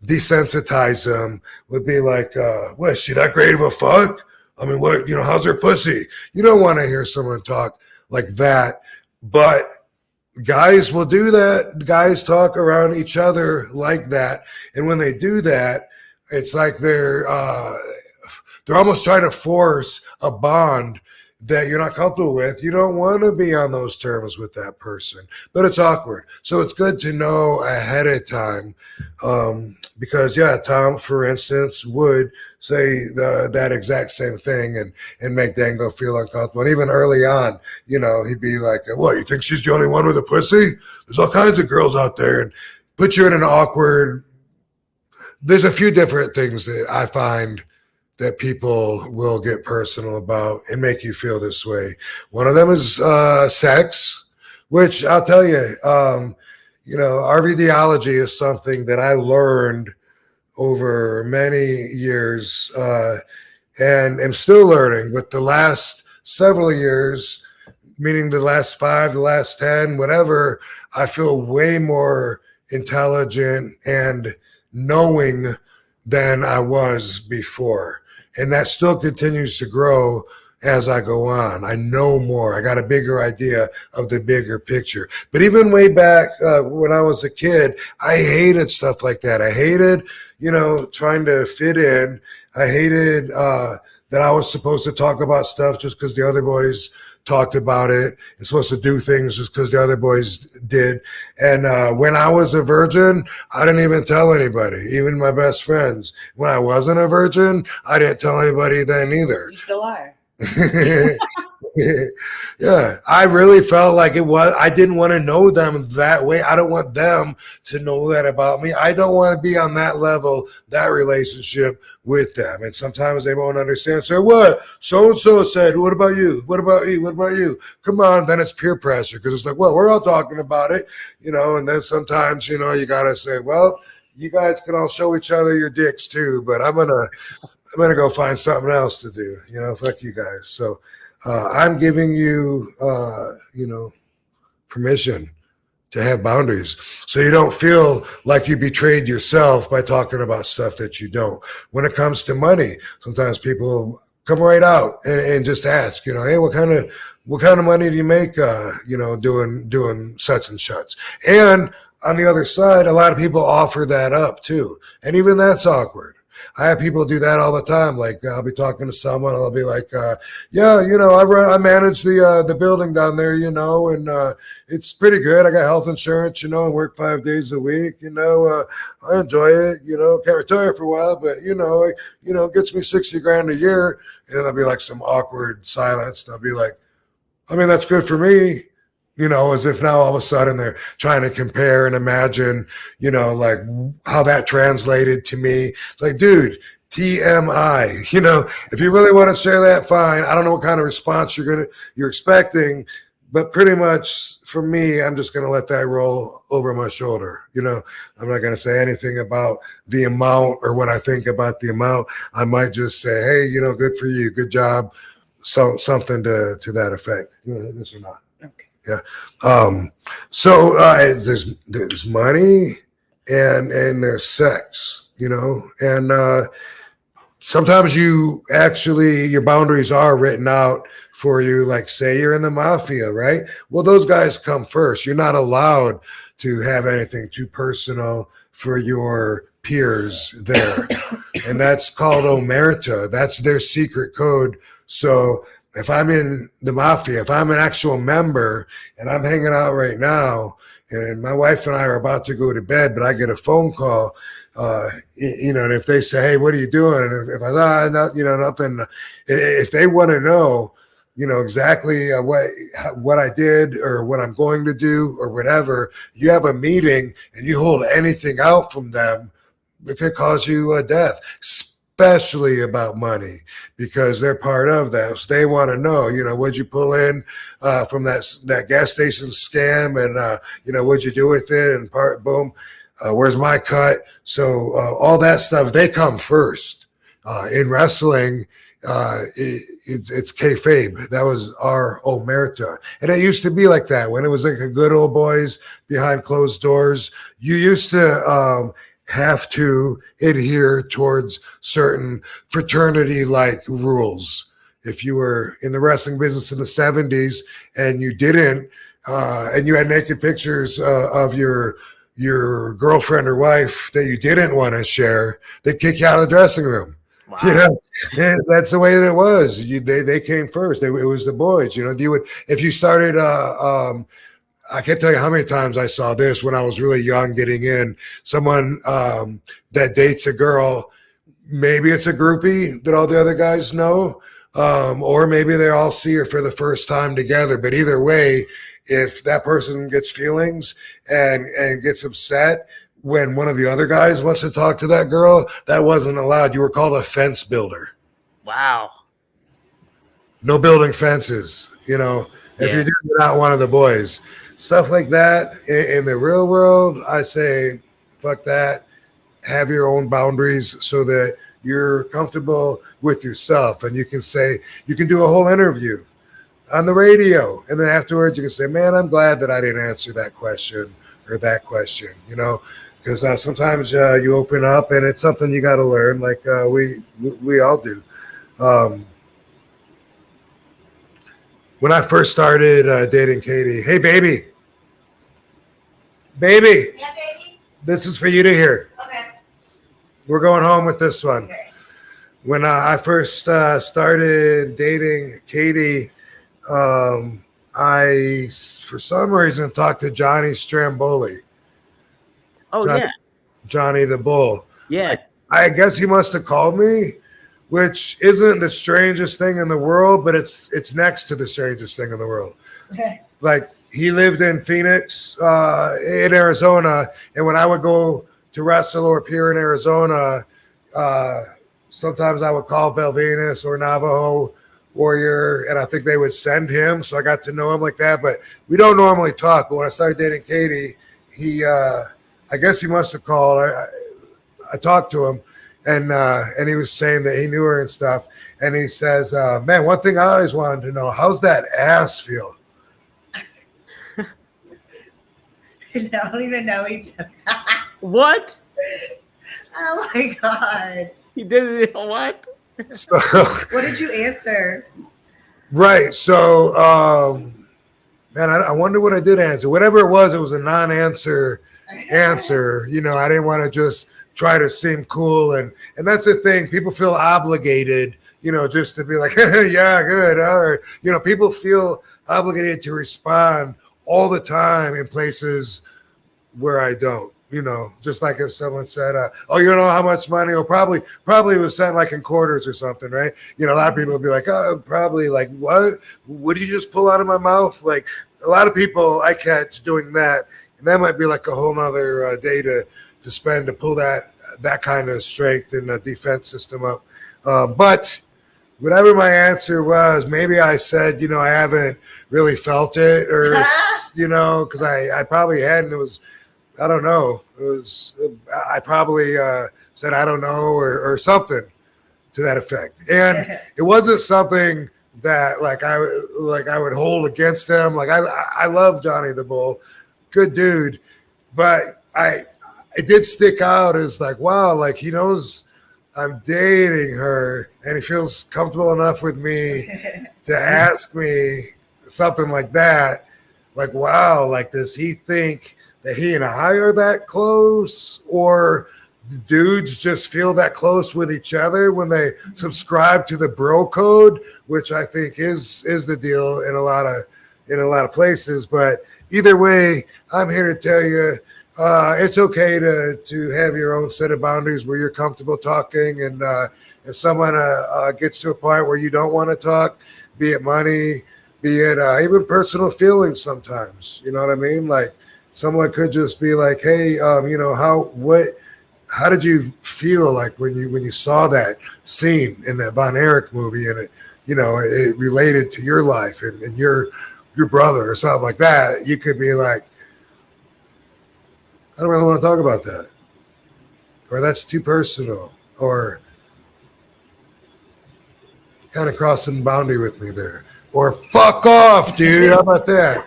desensitize him, would be like, what, is she that great of a fuck? I mean, what, how's her pussy? You don't want to hear someone talk like that. But guys will do that. Guys talk around each other like that. And when they do that, it's like they're almost trying to force a bond that you're not comfortable with. You don't want to be on those terms with that person, but it's awkward. So it's good to know ahead of time, because Tom, for instance, would say that exact same thing and make Dango feel uncomfortable. And even early on, he'd be like, what, you think she's the only one with a pussy? There's all kinds of girls out there, and put you in an awkward. There's a few different things that I find that people will get personal about and make you feel this way. One of them is sex, which I'll tell you, RVDiology is something that I learned over many years and am still learning. But the last several years, meaning the last 5, the last 10, whatever, I feel way more intelligent and knowing than I was before. And that still continues to grow as I go on. I know more. I got a bigger idea of the bigger picture. But even way back when I was a kid, I hated stuff like that. I hated, trying to fit in. I hated that I was supposed to talk about stuff just because the other boys talked about it. And supposed to do things just because the other boys did. And when I was a virgin, I didn't even tell anybody, even my best friends. When I wasn't a virgin, I didn't tell anybody then either. You still are. Yeah, I really felt like I didn't want to know them that way. I don't want them to know that about me. I don't want to be on that level, that relationship with them. And sometimes they won't understand. So what? So-and-so said, what about you? What about you? What about you? Come on. Then it's peer pressure because it's like, well, we're all talking about it, and then sometimes, you got to say, well, you guys can all show each other your dicks too, but I'm going to go find something else to do, fuck you guys. So I'm giving you, permission to have boundaries so you don't feel like you betrayed yourself by talking about stuff that you don't. When it comes to money, sometimes people come right out and just ask, hey, what kind of money do you make, doing such and such? And on the other side, a lot of people offer that up too. And even that's awkward. I have people do that all the time. Like I'll be talking to someone, and I'll be like, I manage the building down there, and it's pretty good. I got health insurance, and work 5 days a week, I enjoy it, can't retire for a while, but it gets me $60,000 a year. And there'll be like some awkward silence. And I'll be like, I mean, that's good for me. As if now all of a sudden they're trying to compare and imagine, like how that translated to me. It's like, dude, TMI, if you really want to share that, fine. I don't know what kind of response you're expecting, but pretty much for me, I'm just going to let that roll over my shoulder. I'm not going to say anything about the amount or what I think about the amount. I might just say, hey, good for you. Good job. So something to that effect. This or not. Okay. Yeah. So there's money and there's sex, and sometimes your boundaries are written out for you. Like say you're in the Mafia, right? Well, those guys come first. You're not allowed to have anything too personal for your peers there. And that's called omerta. That's their secret code. So if I'm in the Mafia, if I'm an actual member and I'm hanging out right now and my wife and I are about to go to bed, but I get a phone call, and if they say, hey, what are you doing? And if I nothing, if they want to know, exactly what I did or what I'm going to do or whatever, you have a meeting and you hold anything out from them, it could cause you death, especially about money, because they're part of that. So they want to know, what'd you pull in from that gas station scam, and what'd you do with it, and boom, where's my cut? So all that stuff, they come first. In wrestling, it's kayfabe. That was our omerta. And it used to be like that when it was like a good old boys behind closed doors. You used to have to adhere towards certain fraternity-like rules. If you were in the wrestling business in the 70s and you didn't, and you had naked pictures of your girlfriend or wife that you didn't want to share, they'd kick you out of the dressing room. Wow. That's the way that it was. They came first. It was the boys. If you started, I can't tell you how many times I saw this when I was really young, getting in. Someone that dates a girl, maybe it's a groupie that all the other guys know, or maybe they all see her for the first time together. But either way, if that person gets feelings and gets upset when one of the other guys wants to talk to that girl, that wasn't allowed. You were called a fence builder. Wow. No building fences, if you do, you're not one of the boys. Stuff like that. In the real world, I say, fuck that. Have your own boundaries so that you're comfortable with yourself. And you can do a whole interview on the radio. And then afterwards you can say, man, I'm glad that I didn't answer that question or that question, because sometimes you open up and it's something you got to learn, like we all do. When I first started dating Katie, hey, baby. Baby. Yeah, baby. This is for you to hear. Okay. We're going home with this one. Okay. When I first started dating Katie, I, for some reason, talked to Johnny Stramboli. Oh, Johnny the Bull. Yeah. I guess he must have called me, which isn't the strangest thing in the world, but it's next to the strangest thing in the world. Okay. Like, he lived in Phoenix, in Arizona, and when I would go to wrestle or appear in Arizona, sometimes I would call Velvenis or Navajo Warrior, and I think they would send him, so I got to know him like that. But we don't normally talk. But when I started dating Katie, I guess he must have called. I talked to him, and he was saying that he knew her and stuff. And he says, man, one thing I always wanted to know, how's that ass feel? They don't even know each other. What? Oh my God. He did it. What? So, what did you answer? Right. So, man, I wonder what I did answer. Whatever it was a non-answer answer. I didn't want to just try to seem cool. And that's the thing. People feel obligated, just to be like, yeah, good. Or, people feel obligated to respond all the time in places where I don't. Just like if someone said, oh, you know how much money? Or probably was sent like in quarters or something, right? A lot of people would be like, oh, probably like, what? What did you just pull out of my mouth? Like, a lot of people I catch doing that. And that might be like a whole nother day to spend to pull that kind of strength in the defense system up. But whatever my answer was, maybe I said, I haven't really felt it, or, because I probably hadn't. It was, I don't know. I probably said, I don't know, or something to that effect. And it wasn't something that I would hold against him. Like, I love Johnny the Bull, good dude. But it did stick out as like, wow, like he knows I'm dating her and he feels comfortable enough with me to ask me something like that. Like, wow, like, does he think that he and I are that close, or the dudes just feel that close with each other when they subscribe to the bro code, which I think is the deal in a lot of places. But either way, I'm here to tell you, it's okay to have your own set of boundaries where you're comfortable talking. And if someone gets to a point where you don't want to talk, be it money, be it even personal feelings sometimes, you know what I mean? Like, someone could just be like, hey, how did you feel like when you saw that scene in that Von Erich movie and it, it related to your life and your brother or something like that? You could be like, I don't really want to talk about that, or that's too personal, or kind of crossing the boundary with me there, or fuck off, dude. How about that?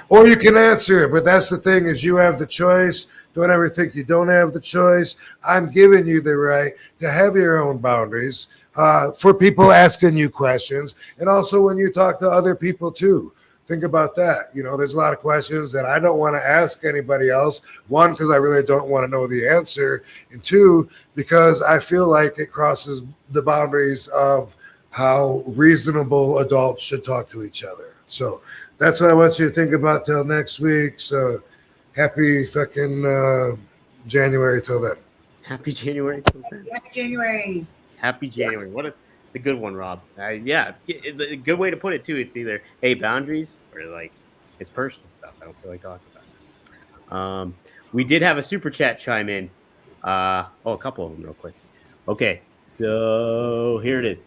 Or you can answer it, but that's the thing is you have the choice. Don't ever think you don't have the choice. I'm giving you the right to have your own boundaries for people asking you questions, and also when you talk to other people too. Think about that. There's a lot of questions that I don't want to ask anybody else. One, because I really don't want to know the answer. And two, because I feel like it crosses the boundaries of how reasonable adults should talk to each other. So that's what I want you to think about till next week. So happy fucking January till then. Happy January till then. Happy January. Happy January. Yes. It's a good one, Rob. Yeah, it's a good way to put it too. It's either boundaries or like it's personal stuff. I don't feel like talking about it. We did have a super chat chime in. A couple of them real quick. Okay, so here it is.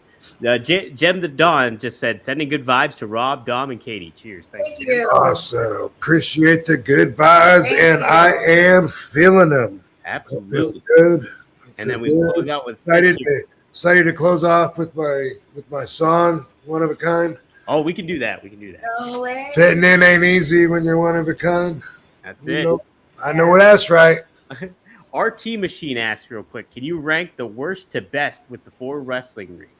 Jem the Dawn just said, sending good vibes to Rob, Dom, and Katie. Cheers. Thank you. Awesome. Appreciate the good vibes, and I am feeling them. Absolutely. Good. And then we close out with excited to close off with my song, One of a Kind. Oh, we can do that. No way. Fitting in ain't easy when you're one of a kind. That's it. I know that's right. RT Machine asks real quick, can you rank the worst to best with the 4 wrestling rings?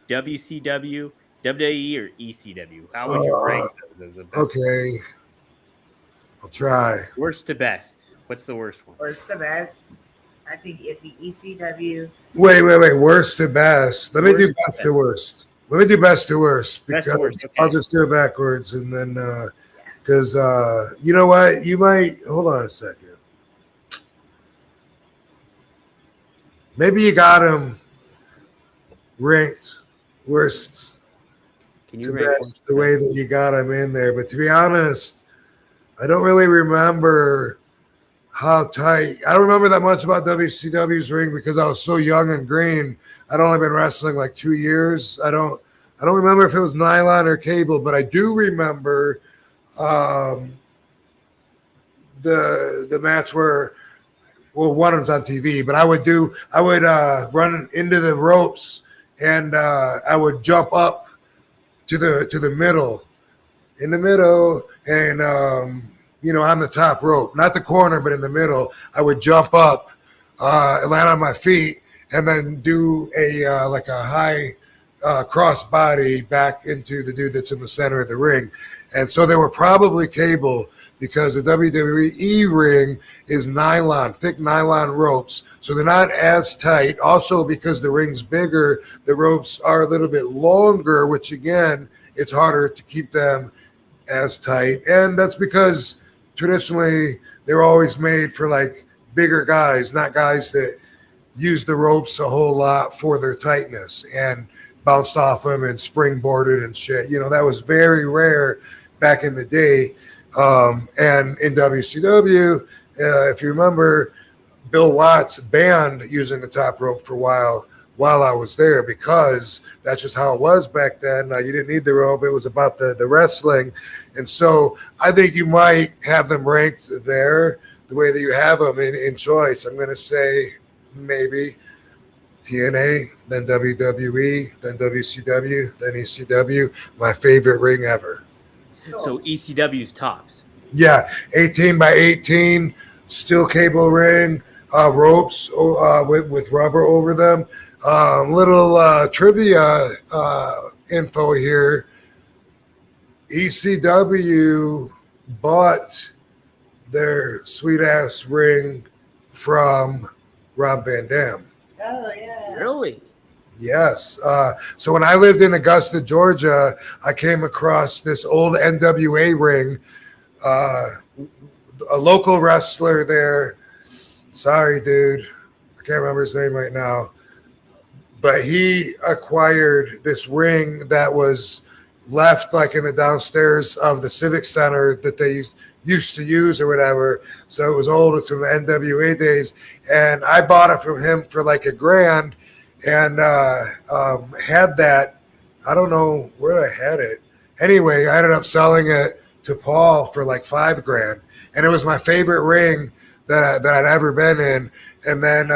WCW, WWE, or ECW? How would you rank those as the best? Okay. I'll try. Worst to best. What's the worst one? Worst to best. I think it'd be ECW. Wait. Worst to best. Let me do best to worst. Let me do best to worst because okay. I'll just do it backwards and then because you know what? You might hold on a second. Maybe you got him ranked worst to best the way that you got him in there. But to be honest, I don't really remember how tight. I don't remember that much about WCW's ring because I was so young and green. I'd only been wrestling like 2 years. I don't remember if it was nylon or cable, but I do remember the match where, well, one was on TV, but I would run into the ropes and I would jump up to the middle, in the middle, and on the top rope, not the corner, but in the middle. I would jump up, and land on my feet, and then do a like a high cross body back into the dude that's in the center of the ring. And so they were probably cable because the WWE ring is nylon, thick nylon ropes. So they're not as tight. Also, because the ring's bigger, the ropes are a little bit longer, which again, it's harder to keep them as tight. And that's because traditionally they were always made for like bigger guys, not guys that use the ropes a whole lot for their tightness and bounced off them and springboarded and shit. That was very rare back in the day. And in WCW, if you remember, Bill Watts banned using the top rope for a while I was there because that's just how it was back then. You didn't need the rope. It was about the wrestling. And so I think you might have them ranked there the way that you have them in choice. I'm going to say maybe TNA, then WWE, then WCW, then ECW. My favorite ring ever. So ECW's tops. Yeah, 18 by 18, steel cable ring, ropes with rubber over them. Little trivia info here. ECW bought their sweet ass ring from Rob Van Dam. Oh, yeah. Really? Yes. So when I lived in Augusta, Georgia, I came across this old NWA ring. A local wrestler there. Sorry, dude. I can't remember his name right now. But he acquired this ring that was left like in the downstairs of the Civic Center that they used to use or whatever. So it was old. It's from the NWA days. And I bought it from him for like $1,000 and had that. I don't know where I had it. Anyway, I ended up selling it to Paul for like $5,000. And it was my favorite ring that I'd ever been in. And then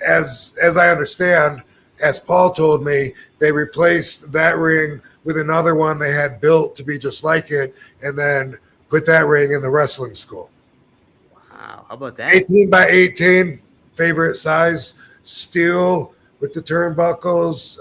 as I understand, as Paul told me, they replaced that ring with another one they had built to be just like it, and then put that ring in the wrestling school. Wow, how about that? 18 by 18, favorite size, steel with the turnbuckles,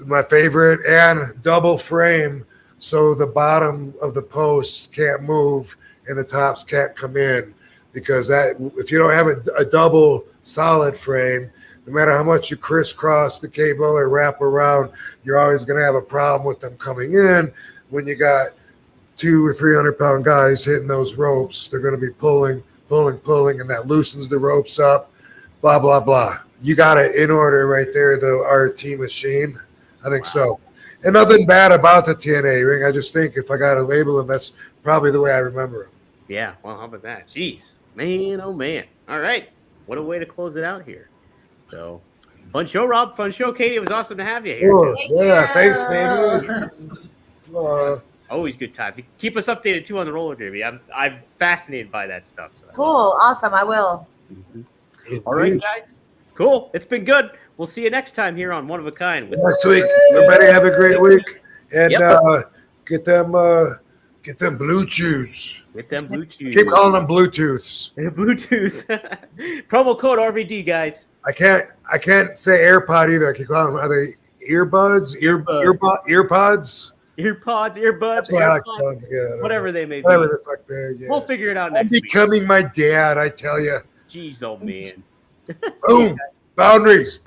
my favorite, and double frame, so the bottom of the posts can't move and the tops can't come in, because that if you don't have a double solid frame, no matter how much you crisscross the cable or wrap around, you're always going to have a problem with them coming in. When you got 200 or 300 pound guys hitting those ropes, they're going to be pulling, and that loosens the ropes up, blah, blah, blah. You got it in order right there, the RT machine. I think so. And nothing bad about the TNA ring. I just think if I got to label them, that's probably the way I remember them. Yeah, well, how about that? Jeez, man, oh man. All right, what a way to close it out here. So, fun show, Rob. Fun show, Katie. It was awesome to have you here. Cool. Thanks, man. Always good time. Keep us updated too on the roller derby. I'm fascinated by that stuff. So Cool, awesome. I will. All right, guys. Cool. It's been good. We'll see you next time here on One of a Kind. Next week. Everybody have a great week, and get them blue chews. Get them blue chews. Keep calling them Bluetooths. Bluetooth. Promo code RVD, guys. I can't say AirPod either. I keep calling them. Are they earbuds? Earpods? Earbuds, whatever they may be. Whatever the fuck they're. Yeah. We'll figure it out next week. Becoming my dad, I tell you. Jeez, oh man. Boom. Boundaries.